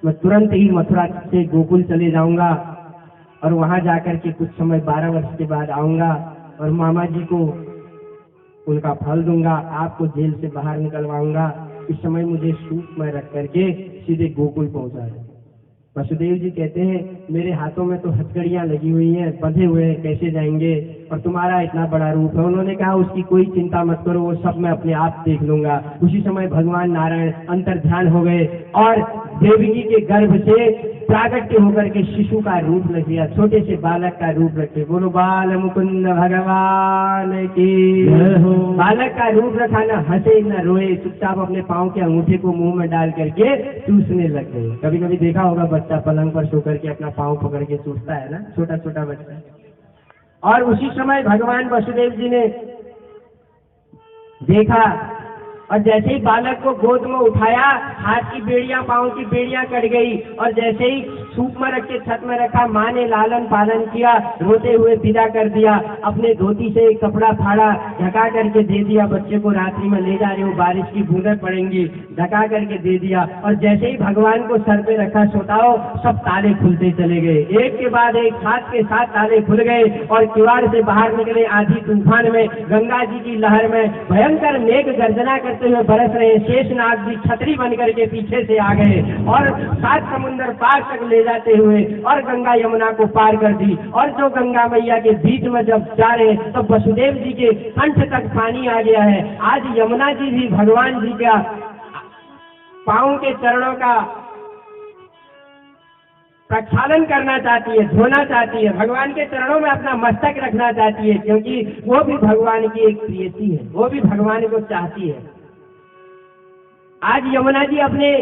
मैं तुरंत ही मथुरा से गोकुल चले जाऊंगा और वहां जाकर के कुछ समय 12 वर्ष के बाद आऊंगा और मामा जी को उनका फल दूंगा, आपको जेल से बाहर निकलवाऊंगा। इस समय मुझे सूप में रख करके सीधे गोकुल पहुंचा दो। वसुदेव जी कहते हैं मेरे हाथों में तो हथकड़ियां लगी हुई हैं, बंधे हुए हैं, कैसे जाएंगे, और तुम्हारा इतना बड़ा रूप है। उन्होंने कहा उसकी कोई चिंता मत करो, वो सब मैं अपने आप देख लूंगा। उसी समय भगवान नारायण अंतर्ध्यान हो गए और देवकी के गर्भ से प्रागट्य होकर के शिशु का रूप रख लिया, छोटे से बालक का रूप रखे। बोलो बाल मुकुंद भगवान की। बालक का रूप रखा, न हंसे न रोए, चुपचाप अपने पाँव के अंगूठे को मुंह में डाल करके चूसने लग गए। कभी कभी देखा होगा बच्चा पलंग पर सो करके अपना पाँव पकड़ के चूसता है ना, छोटा छोटा बच्चा। और उसी समय भगवान वसुदेव जी ने देखा और जैसे ही बालक को गोद में उठाया, हाथ की बेड़ियां, पांव की बेड़ियां कट गई और जैसे ही सूप में रख के छत में रखा, माँ ने लालन पालन किया, रोते हुए विदा कर दिया। अपने धोती से एक कपड़ा फाड़ा, ढका करके दे दिया बच्चे को, रात्रि में ले जा रहे हो, बारिश की बूंदें पड़ेंगी, ढका करके दे दिया। और जैसे ही भगवान को सर पे रखा, सोताओ सब ताले खुलते चले गए, एक के बाद एक, साथ के साथ ताले खुल गए और किवाड़ से बाहर निकले। आंधी तूफान में, गंगा जी की लहर में भयंकर मेघ गर्जना करते हुए बरस रहे। शेषनाग जी छतरी बन करके पीछे से आ गए और 7 समुंदर पार तक ले जाते हुए और गंगा यमुना को पार कर दी। और जो गंगा मैया के बीच में जब जा रहे तो वसुदेव जी के कंठ तक पानी आ गया है। आज यमुना जी भी भगवान जी का पांव के चरणों का प्रक्षालन करना चाहती है, धोना चाहती है, भगवान के चरणों में अपना मस्तक रखना चाहती है, क्योंकि वो भी भगवान की एक प्रियसी है, वो भी भगवान को चाहती है। आज यमुना जी अपने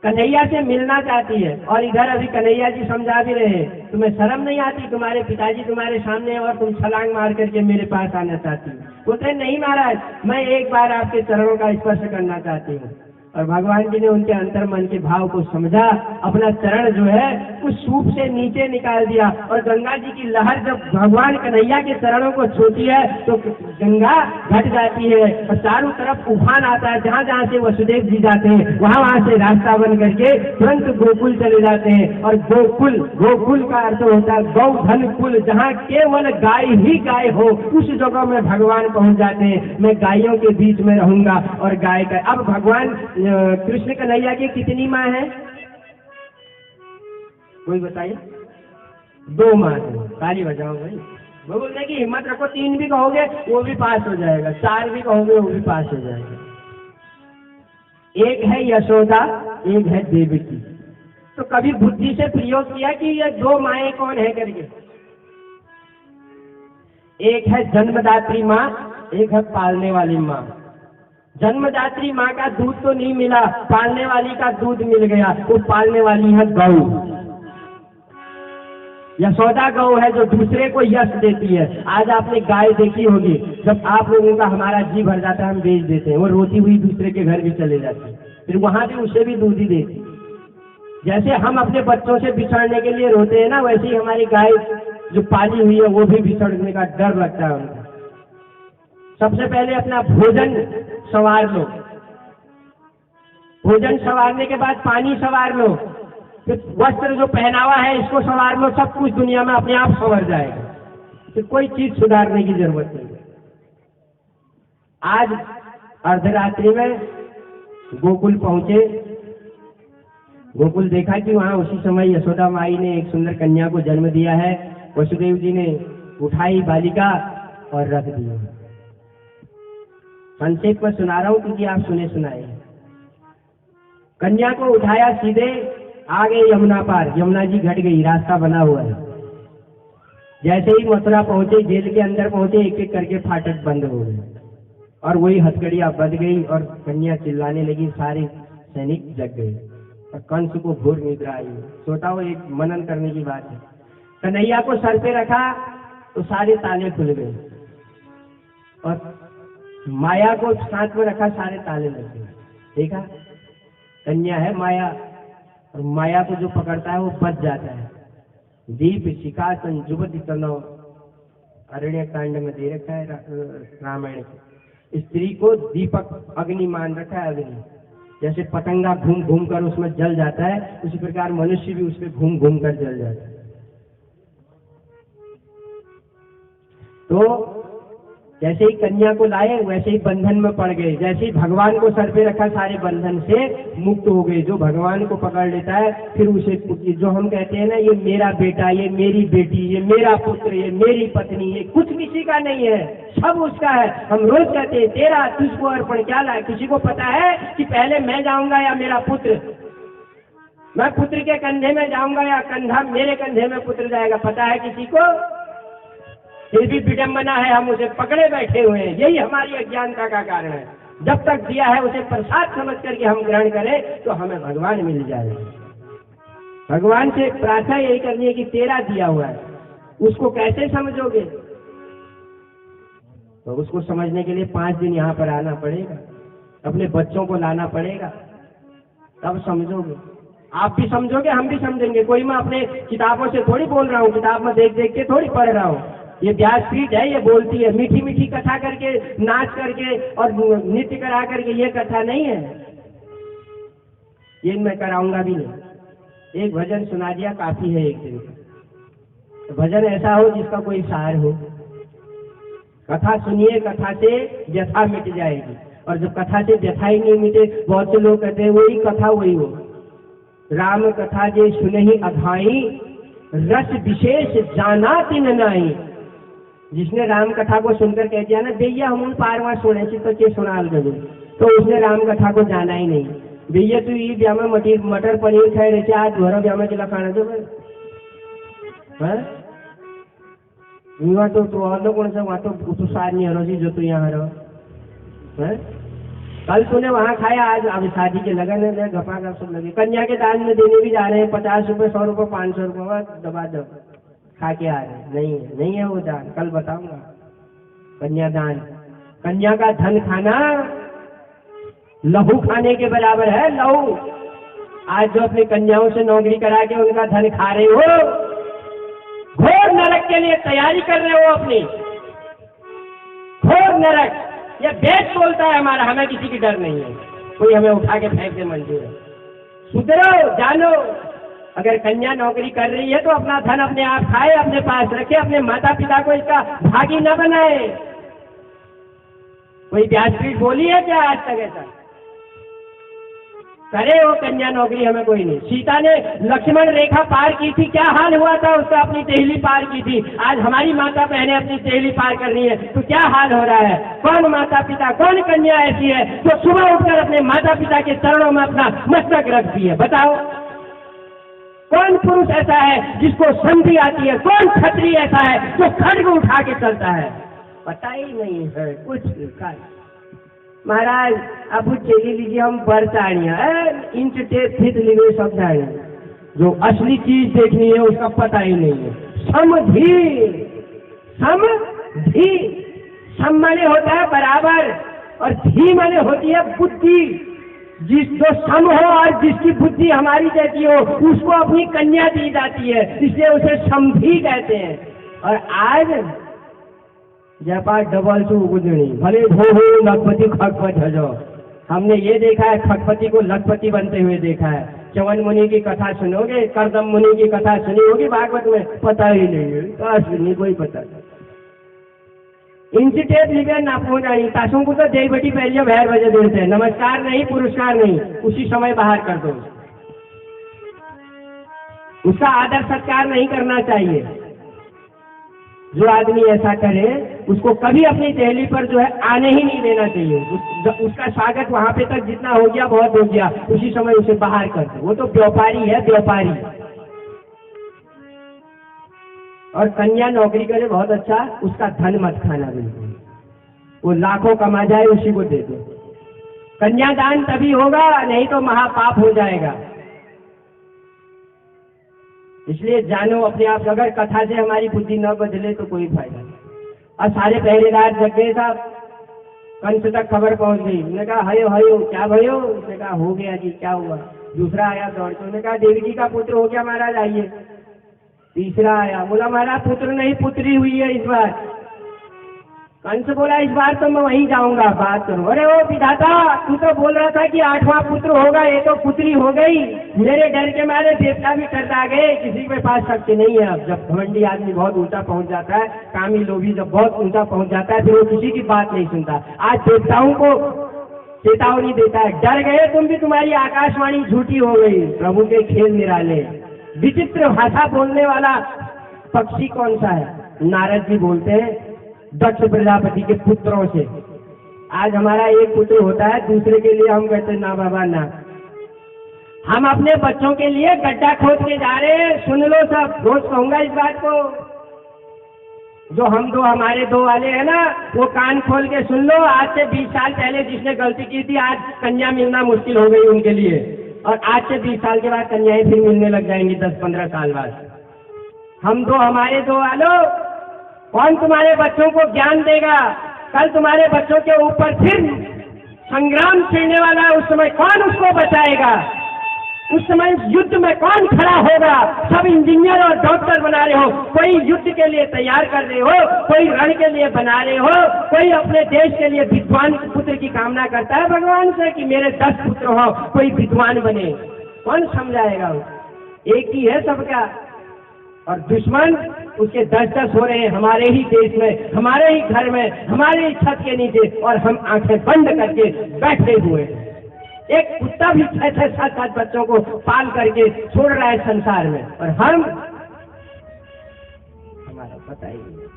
कन्हैया से मिलना चाहती है और इधर अभी कन्हैया जी समझा भी रहे हैं, तुम्हें शर्म नहीं आती, तुम्हारे पिताजी तुम्हारे सामने हैं और तुम छलांग मार करके मेरे पास आना चाहती हो। बोलते नहीं महाराज, मैं एक बार आपके चरणों का स्पर्श करना चाहती हूँ। और भगवान जी ने उनके अंतर मन के भाव को समझा, अपना चरण जो है उस सूप से नीचे निकाल दिया और गंगा जी की लहर जब भगवान कन्हैया के चरणों को छूती है तो गंगा घट जाती है और चारों तरफ उफान आता है। जहाँ जहाँ से वसुदेव जी जाते हैं वहाँ से रास्ता बन करके तुरंत गोकुल चले जाते हैं। और गोकुल का अर्थ होता है गौधन कुल, जहाँ केवल गाय ही गाय हो उस जगह में भगवान पहुँच जाते हैं। मैं गायों के बीच में रहूंगा और गाय का। अब भगवान कृष्ण कन्हैया की कितनी माँ है कोई बताइए? 2 माँ है। ताली बजाओ भाई। वो बोलते हैं कि हिम्मत रखो, 3 भी कहोगे वो भी पास हो जाएगा, 4 भी कहोगे वो भी पास हो जाएगा। एक है यशोदा, एक है देवकी। तो कभी बुद्धि से प्रयोग किया कि ये 2 माएँ कौन है करके? एक है जन्मदात्री माँ, एक है पालने वाली माँ। जन्मदात्री माँ का दूध तो नहीं मिला, पालने वाली का दूध मिल गया। वो पालने वाली है गौ। यशोदा गौ है जो दूसरे को यश देती है। आज आपने गाय देखी होगी, जब आप लोगों का हमारा जी भर जाता है हम बेच देते हैं, वो रोती हुई दूसरे के घर भी चले जाती है, फिर वहां भी उसे भी दूध ही देती। जैसे हम अपने बच्चों से बिछड़ने के लिए रोते हैं ना, वैसे ही हमारी गाय जो पाली हुई है वो भी बिछड़ने का डर लगता है उनको। सबसे पहले अपना भोजन संवार लो, भोजन संवारने के बाद पानी संवार लो, फिर वस्त्र जो पहनावा है इसको संवार लो। सब कुछ दुनिया में अपने आप संवर जाएगा, फिर कोई चीज सुधारने की जरूरत नहीं। आज अर्धरात्रि में गोकुल पहुंचे, गोकुल देखा कि वहां उसी समय यशोदा माई ने एक सुंदर कन्या को जन्म दिया है। वसुदेव जी ने उठाई बालिका और रख दिया। संक्षेप में सुना रहा हूं क्योंकि आप सुने सुनाए। कन्या को उठाया, सीधे आ गए यमुना पार। यमुना जी घट गई, रास्ता बना हुआ है। जैसे ही मथुरा पहुंचे, जेल के अंदर पहुंचे, एक एक करके फाटक बंद हो गए और वही हथकड़ियां बंध गई और कन्या चिल्लाने लगी। सारे सैनिक जग गए और कंस को घोर निद्रा आई। सोता वो एक मनन करने की बात है। कन्हैया को सर पे रखा तो सारे ताले खुल गए और माया को साथ में रखा, सारे ताले लग गए। देखा, कन्या है माया, और माया को जो पकड़ता है वो बच जाता है। दीप शिखा संजुवति तनव, अरण्य कांड में दे रखा है रामायण के। स्त्री को दीपक अग्नि मान रखा है। अग्नि जैसे पतंगा घूम घूम कर उसमें जल जाता है, उसी प्रकार मनुष्य भी उसमें घूम घूम कर जल जाता है। तो जैसे ही कन्या को लाए वैसे ही बंधन में पड़ गए। जैसे ही भगवान को सर पे रखा, सारे बंधन से मुक्त हो गए। जो भगवान को पकड़ लेता है फिर उसे, जो हम कहते हैं ना, ये मेरा बेटा, ये मेरी बेटी, ये मेरा पुत्र, ये मेरी पत्नी, ये कुछ किसी का नहीं है, सब उसका है। हम रोज कहते हैं तेरा तुझको अर्पण क्या लाए। किसी को पता है कि पहले मैं जाऊंगा या मेरा पुत्र? मैं पुत्र के कंधे में जाऊंगा या कंधा मेरे कंधे में पुत्र जाएगा? पता है किसी को? फिर भी विडंबना है, हम उसे पकड़े बैठे हुए हैं। यही हमारी अज्ञानता का कारण है। जब तक दिया है उसे प्रसाद समझ करके हम ग्रहण करें तो हमें भगवान मिल जाए। भगवान से प्रार्थना यही करनी है कि तेरा दिया हुआ है, उसको कैसे समझोगे? तो उसको समझने के लिए 5 दिन यहाँ पर आना पड़ेगा, अपने बच्चों को लाना पड़ेगा, तब समझोगे। आप भी समझोगे, हम भी समझेंगे। कोई मैं अपने किताबों से थोड़ी बोल रहा हूँ, किताब में देख देख के थोड़ी पढ़ रहा हूँ। ये व्यासपीठ है, ये बोलती है। मीठी मीठी कथा करके, नाच करके और नृत्य करा करके ये कथा नहीं है। ये मैं कराऊंगा भी नहीं। एक भजन सुना दिया काफी है एक दिन का। तो भजन ऐसा हो जिसका कोई सार हो। कथा सुनिए, कथा से व्यथा मिट जाएगी। और जब कथा से व्यथा ही नहीं मिटे, बहुत से लोग कहते हैं वही कथा वही हो। राम कथा जे सुनहि अघाई, रस विशेष जाना तिन नाई। जिसने राम कथा को सुनकर कह दिया ना, भैया हम पारवा सुने तो के सुनाल गए, तो उसने राम कथा को जाना ही नहीं। भैया तू ये ब्याह में मटर पनीर खाए रहे, आज घर ब्याह में जिला खाना दो वहाँ तो और लोग कौन सा वहाँ तो सार नहीं हरो जो तू यहाँ रहो। कल तूने वहाँ खाया, आज अब शादी के लगन है, गपा गप सब लगे। कन्या के दान में देने भी जा रहे हैं, 50 रुपये, 100 रुपये, 500 रुपये, दबा दो खा के आ रहे। नहीं है वो दान, कल बताऊंगा। कन्या दान, कन्या का धन खाना लहू खाने के बराबर है, लहू। आज जो अपनी कन्याओं से नौकरी करा के उनका धन खा रहे हो, घोर नरक के लिए तैयारी कर रहे हो अपनी, घोर नरक। ये वेद बोलता है हमारा, हमें किसी की डर नहीं है, कोई हमें उठा के फेंक दे मंजूर है। सुधरो, जानो। अगर कन्या नौकरी कर रही है तो अपना धन अपने आप खाए, अपने पास रखे, अपने माता पिता को इसका भागी न बनाए। कोई व्यासपीठ बोली है क्या आज तक ऐसा? करे वो कन्या नौकरी, हमें कोई नहीं। सीता ने लक्ष्मण रेखा पार की थी, क्या हाल हुआ था उसका? अपनी टेहली पार की थी। आज हमारी माता बहनें अपनी टेहली पार कर रही है तो क्या हाल हो रहा है? कौन माता पिता, कौन कन्या ऐसी है जो सुबह उठकर अपने माता पिता के चरणों में अपना मस्तक रखती है? बताओ, कौन पुरुष ऐसा है जिसको संधि आती है? कौन क्षत्रिय ऐसा है जो खड्ग उठा के चलता है? पता ही नहीं है कुछ। महाराज अब चली लीजिए, हम बरसाड़ियाँ इंच टेप फिट लिए सब जाए, जो असली चीज देखनी है उसका पता ही नहीं है। समधि, समधि, सम माने होता है बराबर और धी माने होती है बुद्धि। जिस जो सम हो और जिसकी बुद्धि हमारी जैसी हो उसको अपनी कन्या दी जाती है, इसलिए उसे समधी कहते हैं। और आज जपा डबल चू गुजरी भले भो लखपति खगपत हजो। हमने ये देखा है, खगपति को लखपति बनते हुए देखा है। चवन मुनि की कथा सुनोगे, करदम मुनि की कथा सुनी होगी भागवत में, पता ही नहीं है, नहीं कोई पता नहीं। इंचिटेप लिबे ना पहुंचाई ताशों को तो जय बेटी पहले भैर बजे देते हैं, नमस्कार नहीं, पुरस्कार नहीं, उसी समय बाहर कर दो। उसका आदर सत्कार नहीं करना चाहिए। जो आदमी ऐसा करे उसको कभी अपनी दहली पर जो है आने ही नहीं देना चाहिए। उसका स्वागत वहां पे तक जितना हो गया बहुत हो गया, उसी समय उसे बाहर कर दो। वो तो व्यापारी है, व्यापारी। और कन्या नौकरी करे बहुत अच्छा, उसका धन मत खाना बिल्कुल। वो लाखों कमा जाए उसी को दे दो। कन्यादान तभी होगा, नहीं तो महापाप हो जाएगा। इसलिए जानो अपने आप, अगर कथा से हमारी बुद्धि न बदले तो कोई फायदा नहीं। और सारे पहरेदार जग गए साहब, कंस तक खबर पहुंच गई। उन्होंने कहा हयो हयो क्या भयो? उसने कहा हो गया जी, क्या हुआ? दूसरा आया दौड़ के, उन्होंने कहा देवी जी का पुत्र हो गया महाराज, आइए। तीसरा आया, बोला महाराज पुत्र नहीं पुत्री हुई है इस बार। कंस बोला इस बार तो मैं वहीं जाऊंगा, बात करो। अरे ओ विधाता, तू तो बोल रहा था कि 8वां पुत्र होगा, ये तो पुत्री हो गई। मेरे डर के मारे देवता भी करता गए, किसी के पास शक्ति नहीं है। अब जब घमंडी आदमी बहुत ऊंचा पहुंच जाता है, कामी लोभी जब बहुत ऊंचा पहुंच जाता है, फिर वो किसी की बात नहीं सुनता। आज देवताओं को चेतावनी देता है, डर गए तुम भी, तुम्हारी आकाशवाणी झूठी हो गई। प्रभु के खेल निराले। विचित्र भाषा बोलने वाला पक्षी कौन सा है? नारद जी बोलते हैं दक्ष प्रजापति के पुत्रों से। आज हमारा एक पुत्र होता है, दूसरे के लिए हम कहते ना बाबा ना। हम अपने बच्चों के लिए गड्ढा खोद के जा रहे हैं। सुन लो सब, रोज कहूंगा इस बात को। जो हम दो हमारे दो वाले हैं ना, वो कान खोल के सुन लो। आज से 20 साल पहले जिसने गलती की थी, आज कन्या मिलना मुश्किल हो गई उनके लिए। और आज से 20 साल के बाद कन्याएं फिर मिलने लग जाएंगी, 10-15 साल बाद। हम दो हमारे दो वालों, कौन तुम्हारे बच्चों को ज्ञान देगा? कल तुम्हारे बच्चों के ऊपर फिर संग्राम छिड़ने वाला है, उस समय कौन उसको बचाएगा? उस समय युद्ध में कौन खड़ा होगा? सब इंजीनियर और डॉक्टर बना रहे हो, कोई युद्ध के लिए तैयार कर रहे हो, कोई रण के लिए बना रहे हो, कोई अपने देश के लिए विद्वान पुत्र की कामना करता है भगवान से कि मेरे 10 पुत्र हो, कोई विद्वान बने। कौन समझाएगा? एक ही है सबका। और दुश्मन उसके 10-10 हो रहे हैं हमारे ही देश में, हमारे ही घर में, हमारे ही छत के नीचे, और हम आंखें बंद करके बैठे हुए हैं। एक कुत्ता भी 6-6, 7-7 बच्चों को पाल करके छोड़ रहा है संसार में, और हम, हमारा पता ही नहीं।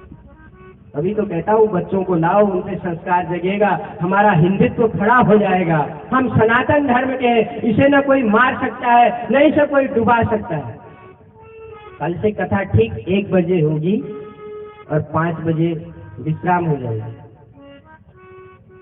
अभी तो कहता हूँ बच्चों को लाओ, उनसे संस्कार जगेगा, हमारा हिंदुत्व खड़ा हो जाएगा। हम सनातन धर्म के हैं, इसे न कोई मार सकता है, न इसे कोई डुबा सकता है। कल से कथा ठीक 1 बजे होगी और 5 बजे विश्राम हो जाएगा।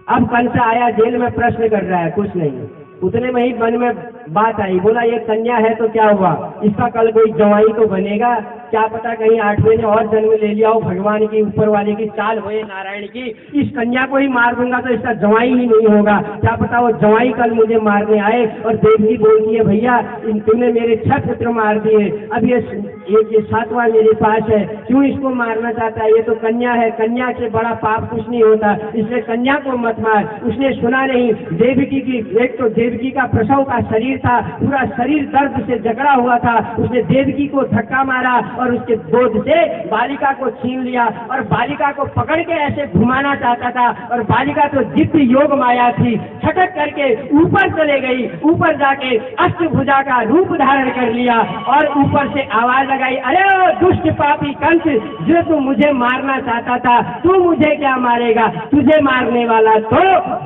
अब कंस आया, जेल में प्रश्न कर रहा है, कुछ नहीं, उतने में ही मन में बात आई, बोला ये कन्या है तो क्या हुआ, इसका कल कोई जवाई तो बनेगा, क्या पता कहीं 8वें ने और जन्म ले लिया हो, भगवान की ऊपर वाले की चाल होए नारायण की, इस कन्या को ही मार दूंगा तो इसका जवाई ही नहीं होगा, क्या पता वो जवाई कल मुझे मारने आए। और देवकी बोलती है भैया तूने मेरे 6 पुत्र मार दिए, अब ये 7वां मेरे पास है, क्यों इसको मारना चाहता है, ये तो कन्या है, कन्या से बड़ा पाप कुछ नहीं होता, इसलिए कन्या को मत मार। उसने सुना नहीं, देवकी की, एक तो देवकी का प्रसव का शरीर था, पूरा शरीर दर्द से जकड़ा हुआ था, उसने देवकी को धक्का मारा और उसके गोद से बालिका को छीन लिया और बालिका को पकड़ के ऐसे घुमाना चाहता था, और बालिका तो दिव्य योग माया थी, छटक करके ऊपर चले गई, ऊपर जाके अष्टभुजा का रूप धारण कर लिया और ऊपर से आवाज लगाई, अरे ओ दुष्ट पापी कंस, जो तू मुझे मारना चाहता था, तू मुझे क्या मारेगा, तुझे मारने वाला तो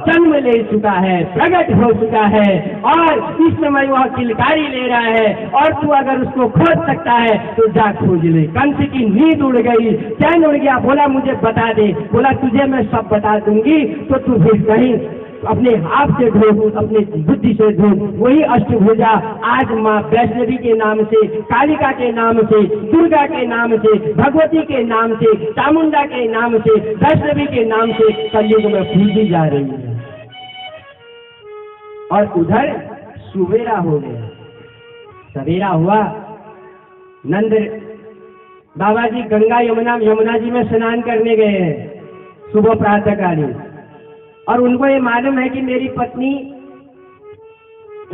जन्म ले चुका है, प्रकट हो चुका है और इस समय वह किलकारी ले रहा है, और तू अगर उसको खोज सकता है तो जा खोज ले। कंस की नींद उड़ गई, चैन उड़ गया, बोला मुझे बता दे, बोला तुझे मैं सब बता दूंगी, तो तू फिर कहीं अपने हाथ से ढूंढ, अपने बुद्धि से ढूंढ, वही अष्टभुजा आज माँ वैष्णवी के नाम से, कालिका के नाम से, दुर्गा के नाम से, भगवती के नाम से, चामुंडा के नाम से, वैष्णवी के नाम से कलयुग में पूजी जा रही है। और उधर सुबेरा हो गया, सवेरा हुआ, नंद बाबा जी गंगा यमुना जी में स्नान करने गए हैं सुबह प्रातःकालीन, और उनको ये मालूम है कि मेरी पत्नी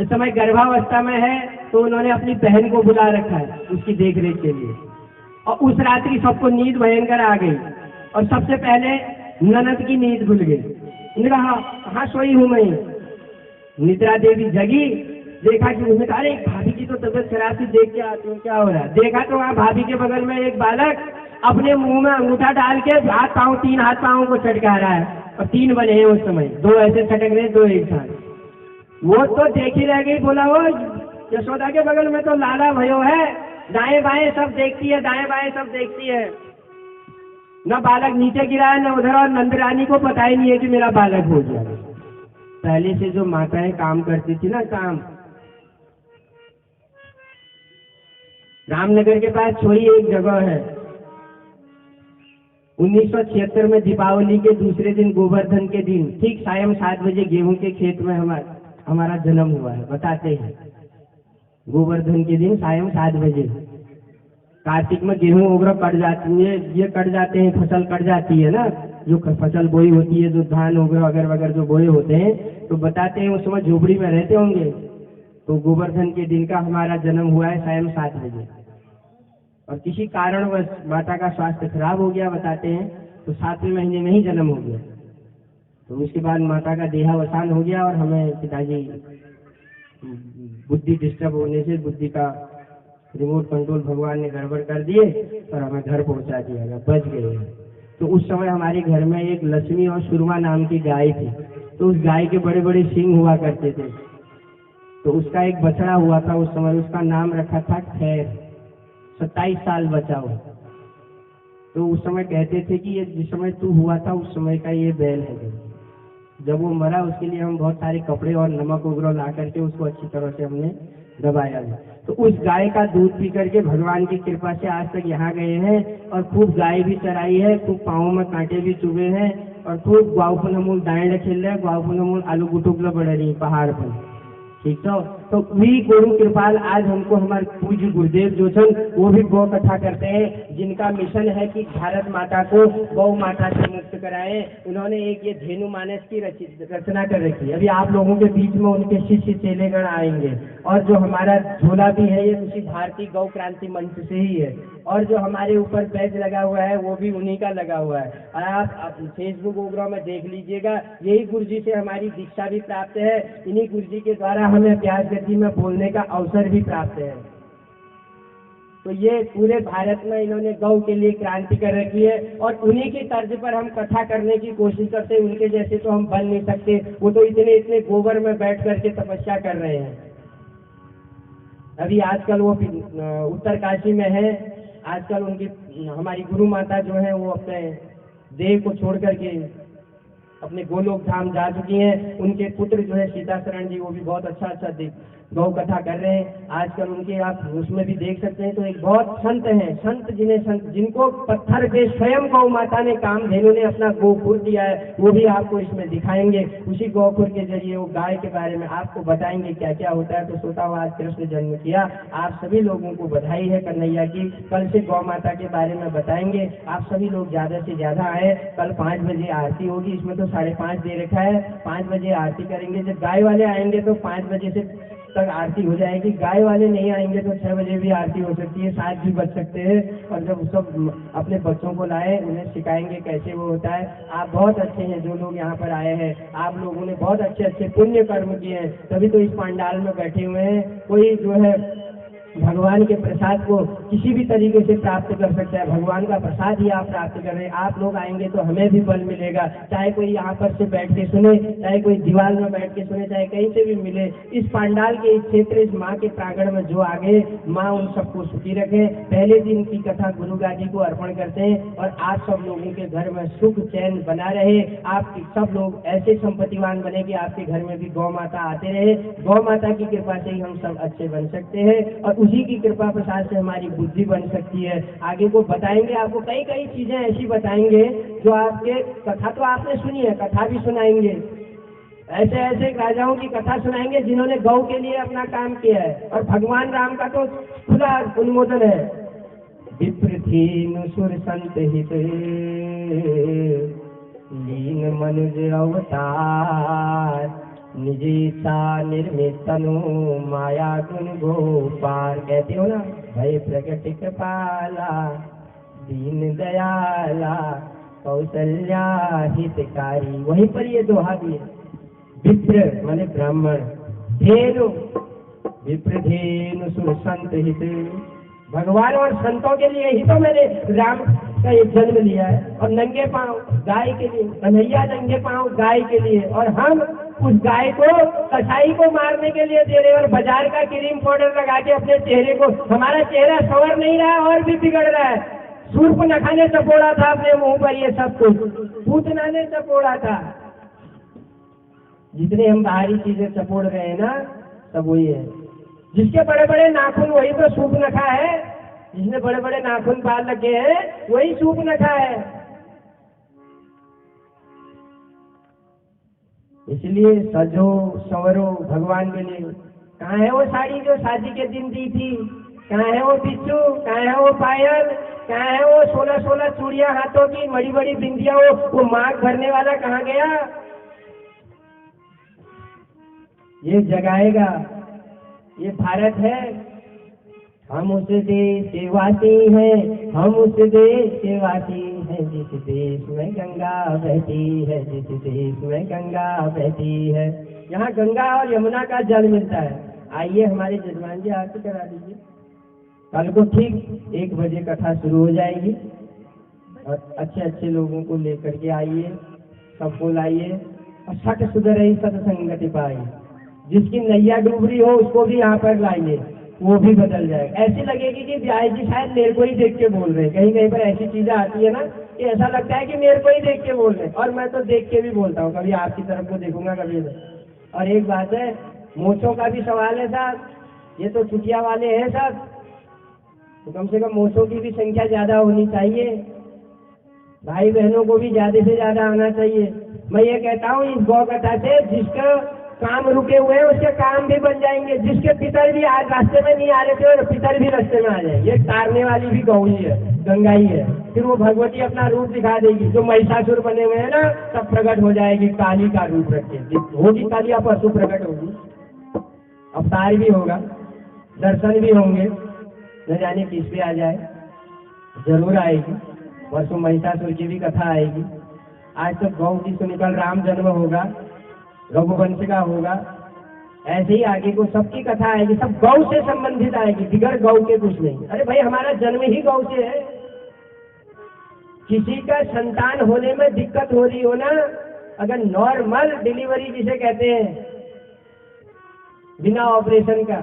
इस समय गर्भावस्था में है, तो उन्होंने अपनी बहन को बुला रखा है उसकी देखरेख के लिए। और उस रात्रि सबको नींद भयंकर आ गई, और सबसे पहले ननद की नींद खुल गई। उन्होंने कहा कहाँ सोई हूँ मैं, निद्रा देवी जगी, देखा कि उसने कहा अरे भाभी की तो तबियत खराब थी, देख के आती हूँ क्या हो रहा है। देखा तो वहाँ भाभी के बगल में एक बालक अपने मुंह में अंगूठा डाल के हाथ पाँव, 3 हाथ पाँव को चटका रहा है, और 3 बने हैं उस समय, 2 ऐसे छटक रहे, 2 एक साथ। वो तो देखी रह गई, बोला वो यशोदा के बगल में तो लाला भयो है, दाएं बाएं सब देखती है, दाएं बाएं सब देखती है, न बालक नीचे गिरा है न उधर, और नंदरानी को पता ही नहीं है कि मेरा बालक हो गया। पहले से जो माताएं काम करती थी ना, काम रामनगर के पास छोड़ी एक जगह है, 1976 में दीपावली के दूसरे दिन, गोवर्धन के दिन, ठीक सायं 7 बजे गेहूं के खेत में हमारा जन्म हुआ है। बताते हैं गोवर्धन के दिन सायं 7 बजे, कार्तिक में गेहूं वगैरह कट जाती है, ये कट जाते हैं, फसल कट जाती है ना, जो फसल बोई होती है, जो धान वगैरह वगैरह वगैरह जो बोए होते हैं, तो बताते हैं उस समय झोपड़ी में रहते होंगे। तो गोवर्धन के दिन का हमारा जन्म हुआ है सायं 7 बजे, और किसी कारणवश माता का स्वास्थ्य खराब हो गया, बताते हैं, तो 7वें महीने में ही जन्म हो गया। तो उसके बाद माता का देहावसान हो गया, और हमें पिताजी बुद्धि डिस्टर्ब होने से, बुद्धि का रिमोट कंट्रोल भगवान ने गड़बड़ कर दिए और हमें घर पहुंचा दिया गया, बच गए। तो उस समय हमारे घर में एक लक्ष्मी और सुरमा नाम की गाय थी, तो उस गाय के बड़े बड़े सींग हुआ करते थे, तो उसका एक बछड़ा हुआ था उस समय, उसका नाम रखा था खैर, 27 साल बचा हुआ। तो उस समय कहते थे कि ये जिस समय तू हुआ था उस समय का ये बैल है। जब वो मरा उसके लिए हम बहुत सारे कपड़े और नमक वगैरह ला करके उसको अच्छी तरह से हमने दबाया। तो उस गाय का दूध पी करके भगवान की कृपा से आज तक यहाँ गए हैं, और खूब गाय भी चराई है, खूब पाँव में कांटे भी चुभे हैं, और खूब गाँव मूल दाएं खेल रहे हैं, गाँव मूल आलू गुटुकला बढ़ रही पहाड़ पर, ठीक तो वही गुरु कृपाल आज हमको हमारे पूज्य गुरुदेव जो छन वो भी गौ कथा करते हैं, जिनका मिशन है कि भारत माता को गौ माता से मुक्त कराएं। उन्होंने एक ये धेनु मानस की रचना कर रखी है। अभी आप लोगों के बीच में उनके शिष्य चेलेगण आएंगे, और जो हमारा झोला भी है ये उसी भारतीय गौ क्रांति मंच से ही है, और जो हमारे ऊपर बैज लगा हुआ है वो भी उन्हीं का लगा हुआ है। और आप फेसबुक वगैरह में देख लीजिएगा, यही गुरु जी से हमारी दीक्षा भी प्राप्त है, इन्हीं गुरु जी के द्वारा हमें प्यार गति में बोलने का अवसर भी प्राप्त है। तो ये पूरे भारत में इन्होंने गौ के लिए क्रांति कर रखी है, और उन्हीं की तर्ज पर हम कथा करने की कोशिश करते हैं। उनके जैसे तो हम बन नहीं सकते, वो तो इतने गोबर में बैठ करके तपस्या कर रहे हैं। अभी आजकल वो उत्तरकाशी में है, आजकल उनकी हमारी गुरु माता जो है वो अपने देह को छोड़ करके अपने गोलोक धाम जा चुकी हैं। उनके पुत्र जो है सीता शरण जी, वो भी बहुत अच्छा गौ कथा कर रहे हैं। आजकल उनके आप उसमें भी देख सकते हैं। तो एक बहुत संत हैं, संत जिनको पत्थर पे स्वयं गौ माता ने कामधेनु ने अपना गोखुर दिया है, वो भी आपको इसमें दिखाएंगे। उसी गोखुर के जरिए वो गाय के बारे में आपको बताएंगे क्या क्या होता है। तो सोता हुआ आज कृष्ण जन्म किया। आप सभी लोगों को बधाई है कन्हैया की। कल से गौ माता के बारे में बताएंगे। आप सभी लोग ज्यादा से ज्यादा आए। कल 5 बजे आरती होगी, इसमें तो 5:30 दे रखा है। 5 बजे आरती करेंगे। जब गाय वाले आएंगे तो 5 बजे से तक आरती हो जाएगी। गाय वाले नहीं आएंगे तो 6 बजे भी आरती हो सकती है, 7 भी बज सकते हैं। और जब सब अपने बच्चों को लाए, उन्हें सिखाएंगे कैसे वो होता है। आप बहुत अच्छे हैं जो लोग यहाँ पर आए हैं। आप लोगों ने बहुत अच्छे पुण्य कर्म किए हैं, तभी तो इस पंडाल में बैठे हुए हैं। कोई जो है भगवान के प्रसाद को किसी भी तरीके से प्राप्त कर सकता है। भगवान का प्रसाद ही आप प्राप्त कर रहे हैं। आप लोग आएंगे तो हमें भी बल मिलेगा। चाहे कोई यहाँ पर से बैठ के सुने, चाहे कोई दीवार में बैठ के सुने, चाहे कहीं से भी मिले। इस पंडाल के इस क्षेत्र, इस माँ के प्रांगण में जो आगे, माँ उन सबको सुखी रखे। पहले दिन की कथा गुरु गादी को अर्पण करते हैं। और आप सब लोगों के घर में सुख चैन बना रहे। आप सब लोग ऐसे संपत्तिवान बने कि आपके घर में भी गौ माता आते रहे। गौ माता की कृपा से ही हम सब अच्छे बन सकते हैं और उसी की कृपा प्रसाद से हमारी बुद्धि बन सकती है। आगे को बताएंगे आपको, कई चीजें ऐसी बताएंगे जो आपके, कथा तो आपने सुनी है, कथा भी सुनाएंगे। ऐसे राजाओं की कथा सुनाएंगे जिन्होंने गौ के लिए अपना काम किया है। और भगवान राम का तो खुला उन्मोदन है। विप्रथीन सुर संत हित लीन मनुज अवतार, निजीता निर्मित तनु माया गुण गोपाल। कहते हो ना, भय प्रकट कृपाला दीन दयाला कौशल्या हितकारी। वहीं पर ये दोहा भी है। विप्र माने ब्राह्मण, धेनु विप्रधेनु सुर संत हित। भगवान और संतों के लिए ही तो मैंने राम का ये जन्म लिया है। और नंगे पांव गाय के लिए, कन्हैया नंगे पांव गाय के लिए। और हम उस गाय को, कसाई को मारने के लिए दे रहे। और बाजार का क्रीम पाउडर लगा के अपने चेहरे को, हमारा चेहरा संवर नहीं रहा और भी बिगड़ रहा है। शूर्पणखा ने चपोड़ा था अपने मुंह पर ये सब कुछ, पूतना ने चपोड़ा था। जितने हम बाहरी चीजें चपोड़ रहे हैं ना, सब वही है। जिसके बड़े बड़े नाखून वही तो शूर्पणखा है। जिसने बड़े बड़े नाखून बाल लगे हैं वही शूर्पणखा है। इसलिए सजो संवरो भगवान के लिए। कहाँ है वो साड़ी जो शादी के दिन दी थी? कहाँ है वो बिच्छू? कहाँ है वो पायल? कहाँ है वो 16 चूड़ियां हाथों की, बड़ी बड़ी बिंदियां? वो मांग भरने वाला कहाँ गया? ये जगाएगा। ये भारत है, हम उस देश के वासी हैं, हम उस देश के वासी हैं जिस देश में गंगा बहती है, जिस देश में गंगा बहती है। यहाँ गंगा और यमुना का जल मिलता है। आइए हमारे जजमान जी आरती करा दीजिए। कल को ठीक 1 बजे कथा शुरू हो जाएगी। और अच्छे लोगों को लेकर के आइए, सबको लाइए। और सठ सुधरई सत्संगति पाई। जिसकी नैया डूब रही हो उसको भी यहाँ पर लाइए, वो भी बदल जाएगा। ऐसी लगेगी कि ब्याह जी शायद मेरे को ही देख के बोल रहे हैं। कहीं पर ऐसी चीजें आती है ना कि ऐसा लगता है कि मेरे को ही देख के बोल रहे हैं। और मैं तो देख के भी बोलता हूँ, कभी आपकी तरफ को देखूंगा, कभी। और एक बात है, मोचों का भी सवाल है साहब। ये तो चुटिया वाले हैं साहब, तो कम से कम मोचों की भी संख्या ज्यादा होनी चाहिए। भाई बहनों को भी ज्यादा से ज्यादा आना चाहिए। मैं ये कहता हूँ इस गौ कथा से जिसका काम रुके हुए हैं उसके काम भी बन जाएंगे। जिसके पितर भी आज रास्ते में नहीं आ रहे थे और पितर भी रास्ते में आ जाए। ये तारने वाली भी गौ ही है, गंगा ही है। फिर वो भगवती अपना रूप दिखा देगी। जो महिषासुर बने हुए हैं ना, सब प्रकट हो जाएगी काली का रूप रख के। होगी काली, या परसों प्रकट होगी, अवतार भी होगा, दर्शन भी होंगे। न जाने किस पे आ जाए, जरूर आएगी। परसों महिषासुर की भी कथा आएगी। आज तो गौ की सुनी, कल राम जन्म होगा, रघुवंश का होगा। ऐसे ही आगे को सबकी कथा आएगी, सब गौ से संबंधित आएगी, बिगड़ गौ के कुछ नहीं। अरे भाई हमारा जन्म ही गौ से है। किसी का संतान होने में दिक्कत हो रही हो ना, अगर नॉर्मल डिलीवरी जिसे कहते हैं, बिना ऑपरेशन का,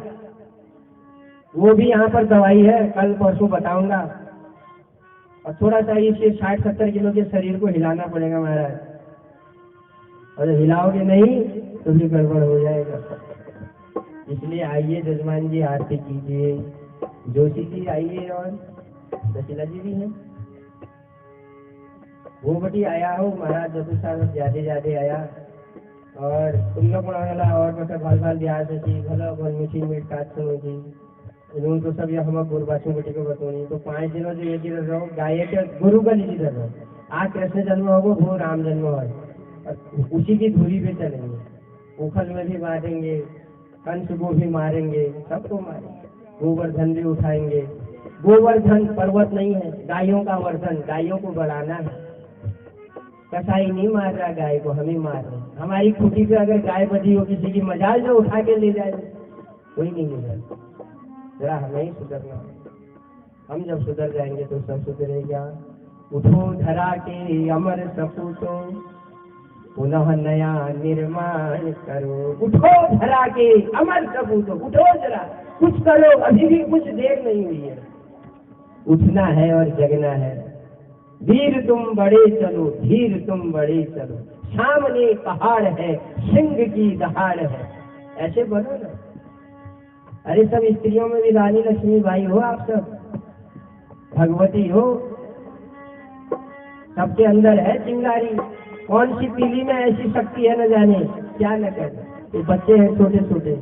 वो भी यहाँ पर दवाई है, कल परसों बताऊंगा। और थोड़ा सा इसे 60-70 किलो के शरीर को हिलाना पड़ेगा महाराज। और हिलाओगे नहीं तो भी गड़बड़ हो जाएगा। इसलिए आइए जजमान जी, आरती कीजिए। जोशी जी आइए, और सशीला जी भी हैं। वो बटी आया हो महाराज जदू साहब ज्यादा आया, और तुम लोग बड़ा और बता बाल ब्याह से भला बोल मीठी मीठ काट सुनो जी इन्होंने तो सब हम गुरुबासु बेटी को बतौनी। तो 5 दिनों जो ये गिर रहो गाय के गुरु का लीजिए कर रहो। आज कृष्ण जन्म होगा, वो राम जन्म हो, उसी की धुरी पे चलेंगे। उखल में भी मारेंगे, कंस को भी मारेंगे, सबको मारेंगे। गोवर्धन भी उठाएंगे। गोवर्धन पर्वत नहीं है, गायों का वर्धन, गायों को बढ़ाना है। कसाई नहीं मार रहा गाय को, हम ही मार रहे। हमारी खूटी पे अगर गाय बधी हो किसी की, मजाल जो उठा के ले जाए, कोई नहीं ले जाए। जरा हमें ही सुधरना। हम जब सुधर जाएंगे तो सब सुधरेगा। उठो धरा के अमर सपूतों, पुनः नया निर्माण करो। उठो धरा के अमर सपूतों, उठो जरा कुछ करो, अभी भी कुछ देर नहीं हुई है। उठना है और जगना है। वीर तुम बड़े चलो, धीर तुम बड़े चलो, सामने पहाड़ है, सिंह की दहाड़ है। ऐसे बनो ना। अरे सब स्त्रियों में भी रानी लक्ष्मी बाई हो, आप सब भगवती हो, सबके अंदर है चिंगारी। कौन सी पीली में ऐसी शक्ति है न जाने क्या न कर। ये बच्चे हैं छोटे छोटे,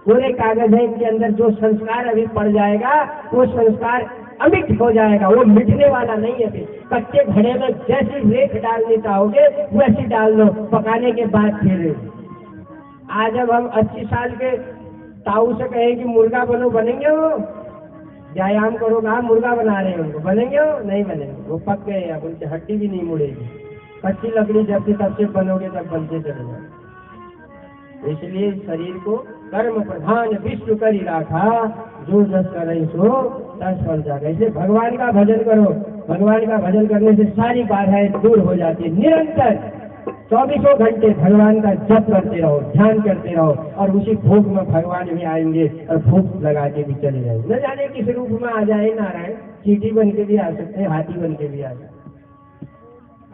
पूरे कागज है इनके अंदर। जो संस्कार अभी पड़ जाएगा वो संस्कार अमिट हो जाएगा, वो मिटने वाला नहीं है। फिर कच्चे घड़े में जैसी रेख डालनी चाहोगे वैसी डाल दो, पकाने के बाद फिर। आज अब हम 80 साल के ताऊ से कहे कि मुर्गा बनो, बनेंगे? वो व्यायाम करो, कहा मुर्गा बना रहे हैं उनको, बनेंगे? वो नहीं बनेंगे, वो पक गए। अब उनकी हड्डी भी नहीं मुड़ेगी। कच्ची लकड़ी जब से तब से बनोगे तब बनते चले जाए। इसलिए शरीर को कर्म प्रधान विश्व कर ही रखा, जो जस करे सो तस फल जाएगा। इसलिए भगवान का भजन करो। भगवान का भजन करने से सारी बाधाएं दूर हो जाती है। निरंतर 24 घंटे भगवान का जप करते रहो, ध्यान करते रहो, और उसी भोग में भगवान भी आएंगे और भोग लगा के भी चले जाएंगे। न जाने किस रूप में आ जाए नारायण। चींटी बन के भी आ सकते हैं, हाथी बन के भी आ सकते हैं।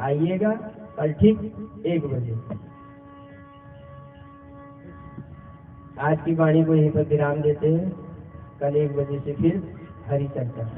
आइएगा कल ठीक 1 बजे। आज की वाणी को यहीं पर विराम देते हैं। कल 1 बजे से फिर हरि चर्चा।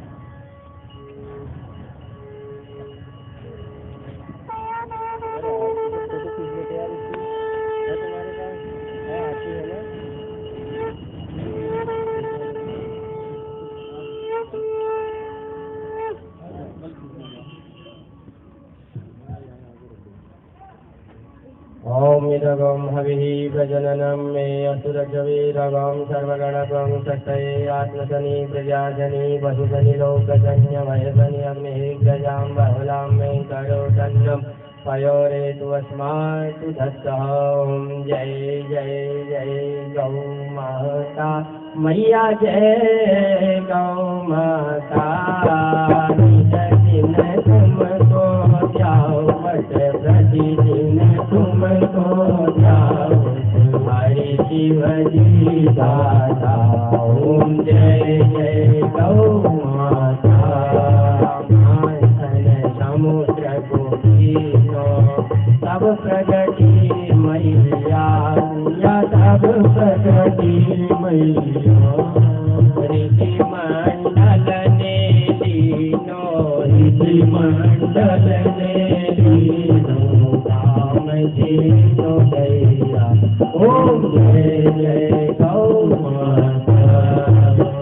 ओम इदगम हविः प्रजननं मे असुरजवीरगं सर्वगणगं तस्यै आत्मसनि प्रजाजनि वसुधनि लोकजन्यमयसनि अग्निः गजां बहुलां मे करोतन्नं पयोरेतु अस्मातु दत्तः। ओम जय जय जय गौ माता मैया, जय गौ माता। दिन तुमको जाओ, बट प्रतिदिन तुमको जाओ, हरि शिव जी दाता। ओम जय जय गौ माता। माथन समुद्र को पीनो, तब प्रगति मैया, तब प्रगति मैया। ऋषि मंडल ने दीनो, ऋषि मंडल ने दीनो, काम दीनो दैया। ओम जय जय गौ माता।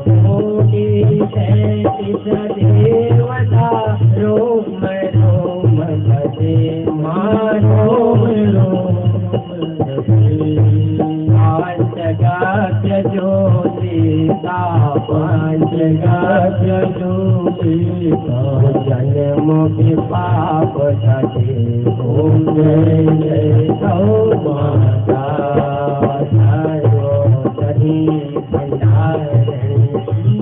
कोटि 33 देवता रोम रोम भजे, रोम रोम पंचगात्र ज्योतिषा, पंचगात्र ज्योतिषा, जन्म के पाप सटे। ओम जय जय गौ माता। सर्वोपरि भंडारणी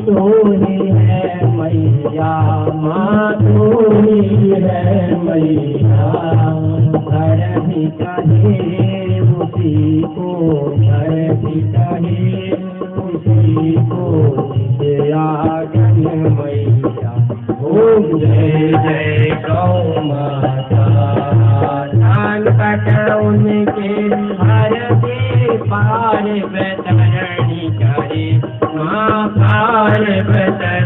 तू ही है मैया, माँ तू ही है मैया। घर भी कहे उसी को, घर भी कहे उसी को, आगन मैया। ओम जय जय गौ माता। धान कटौनी नहीं चाहे माँ पार बता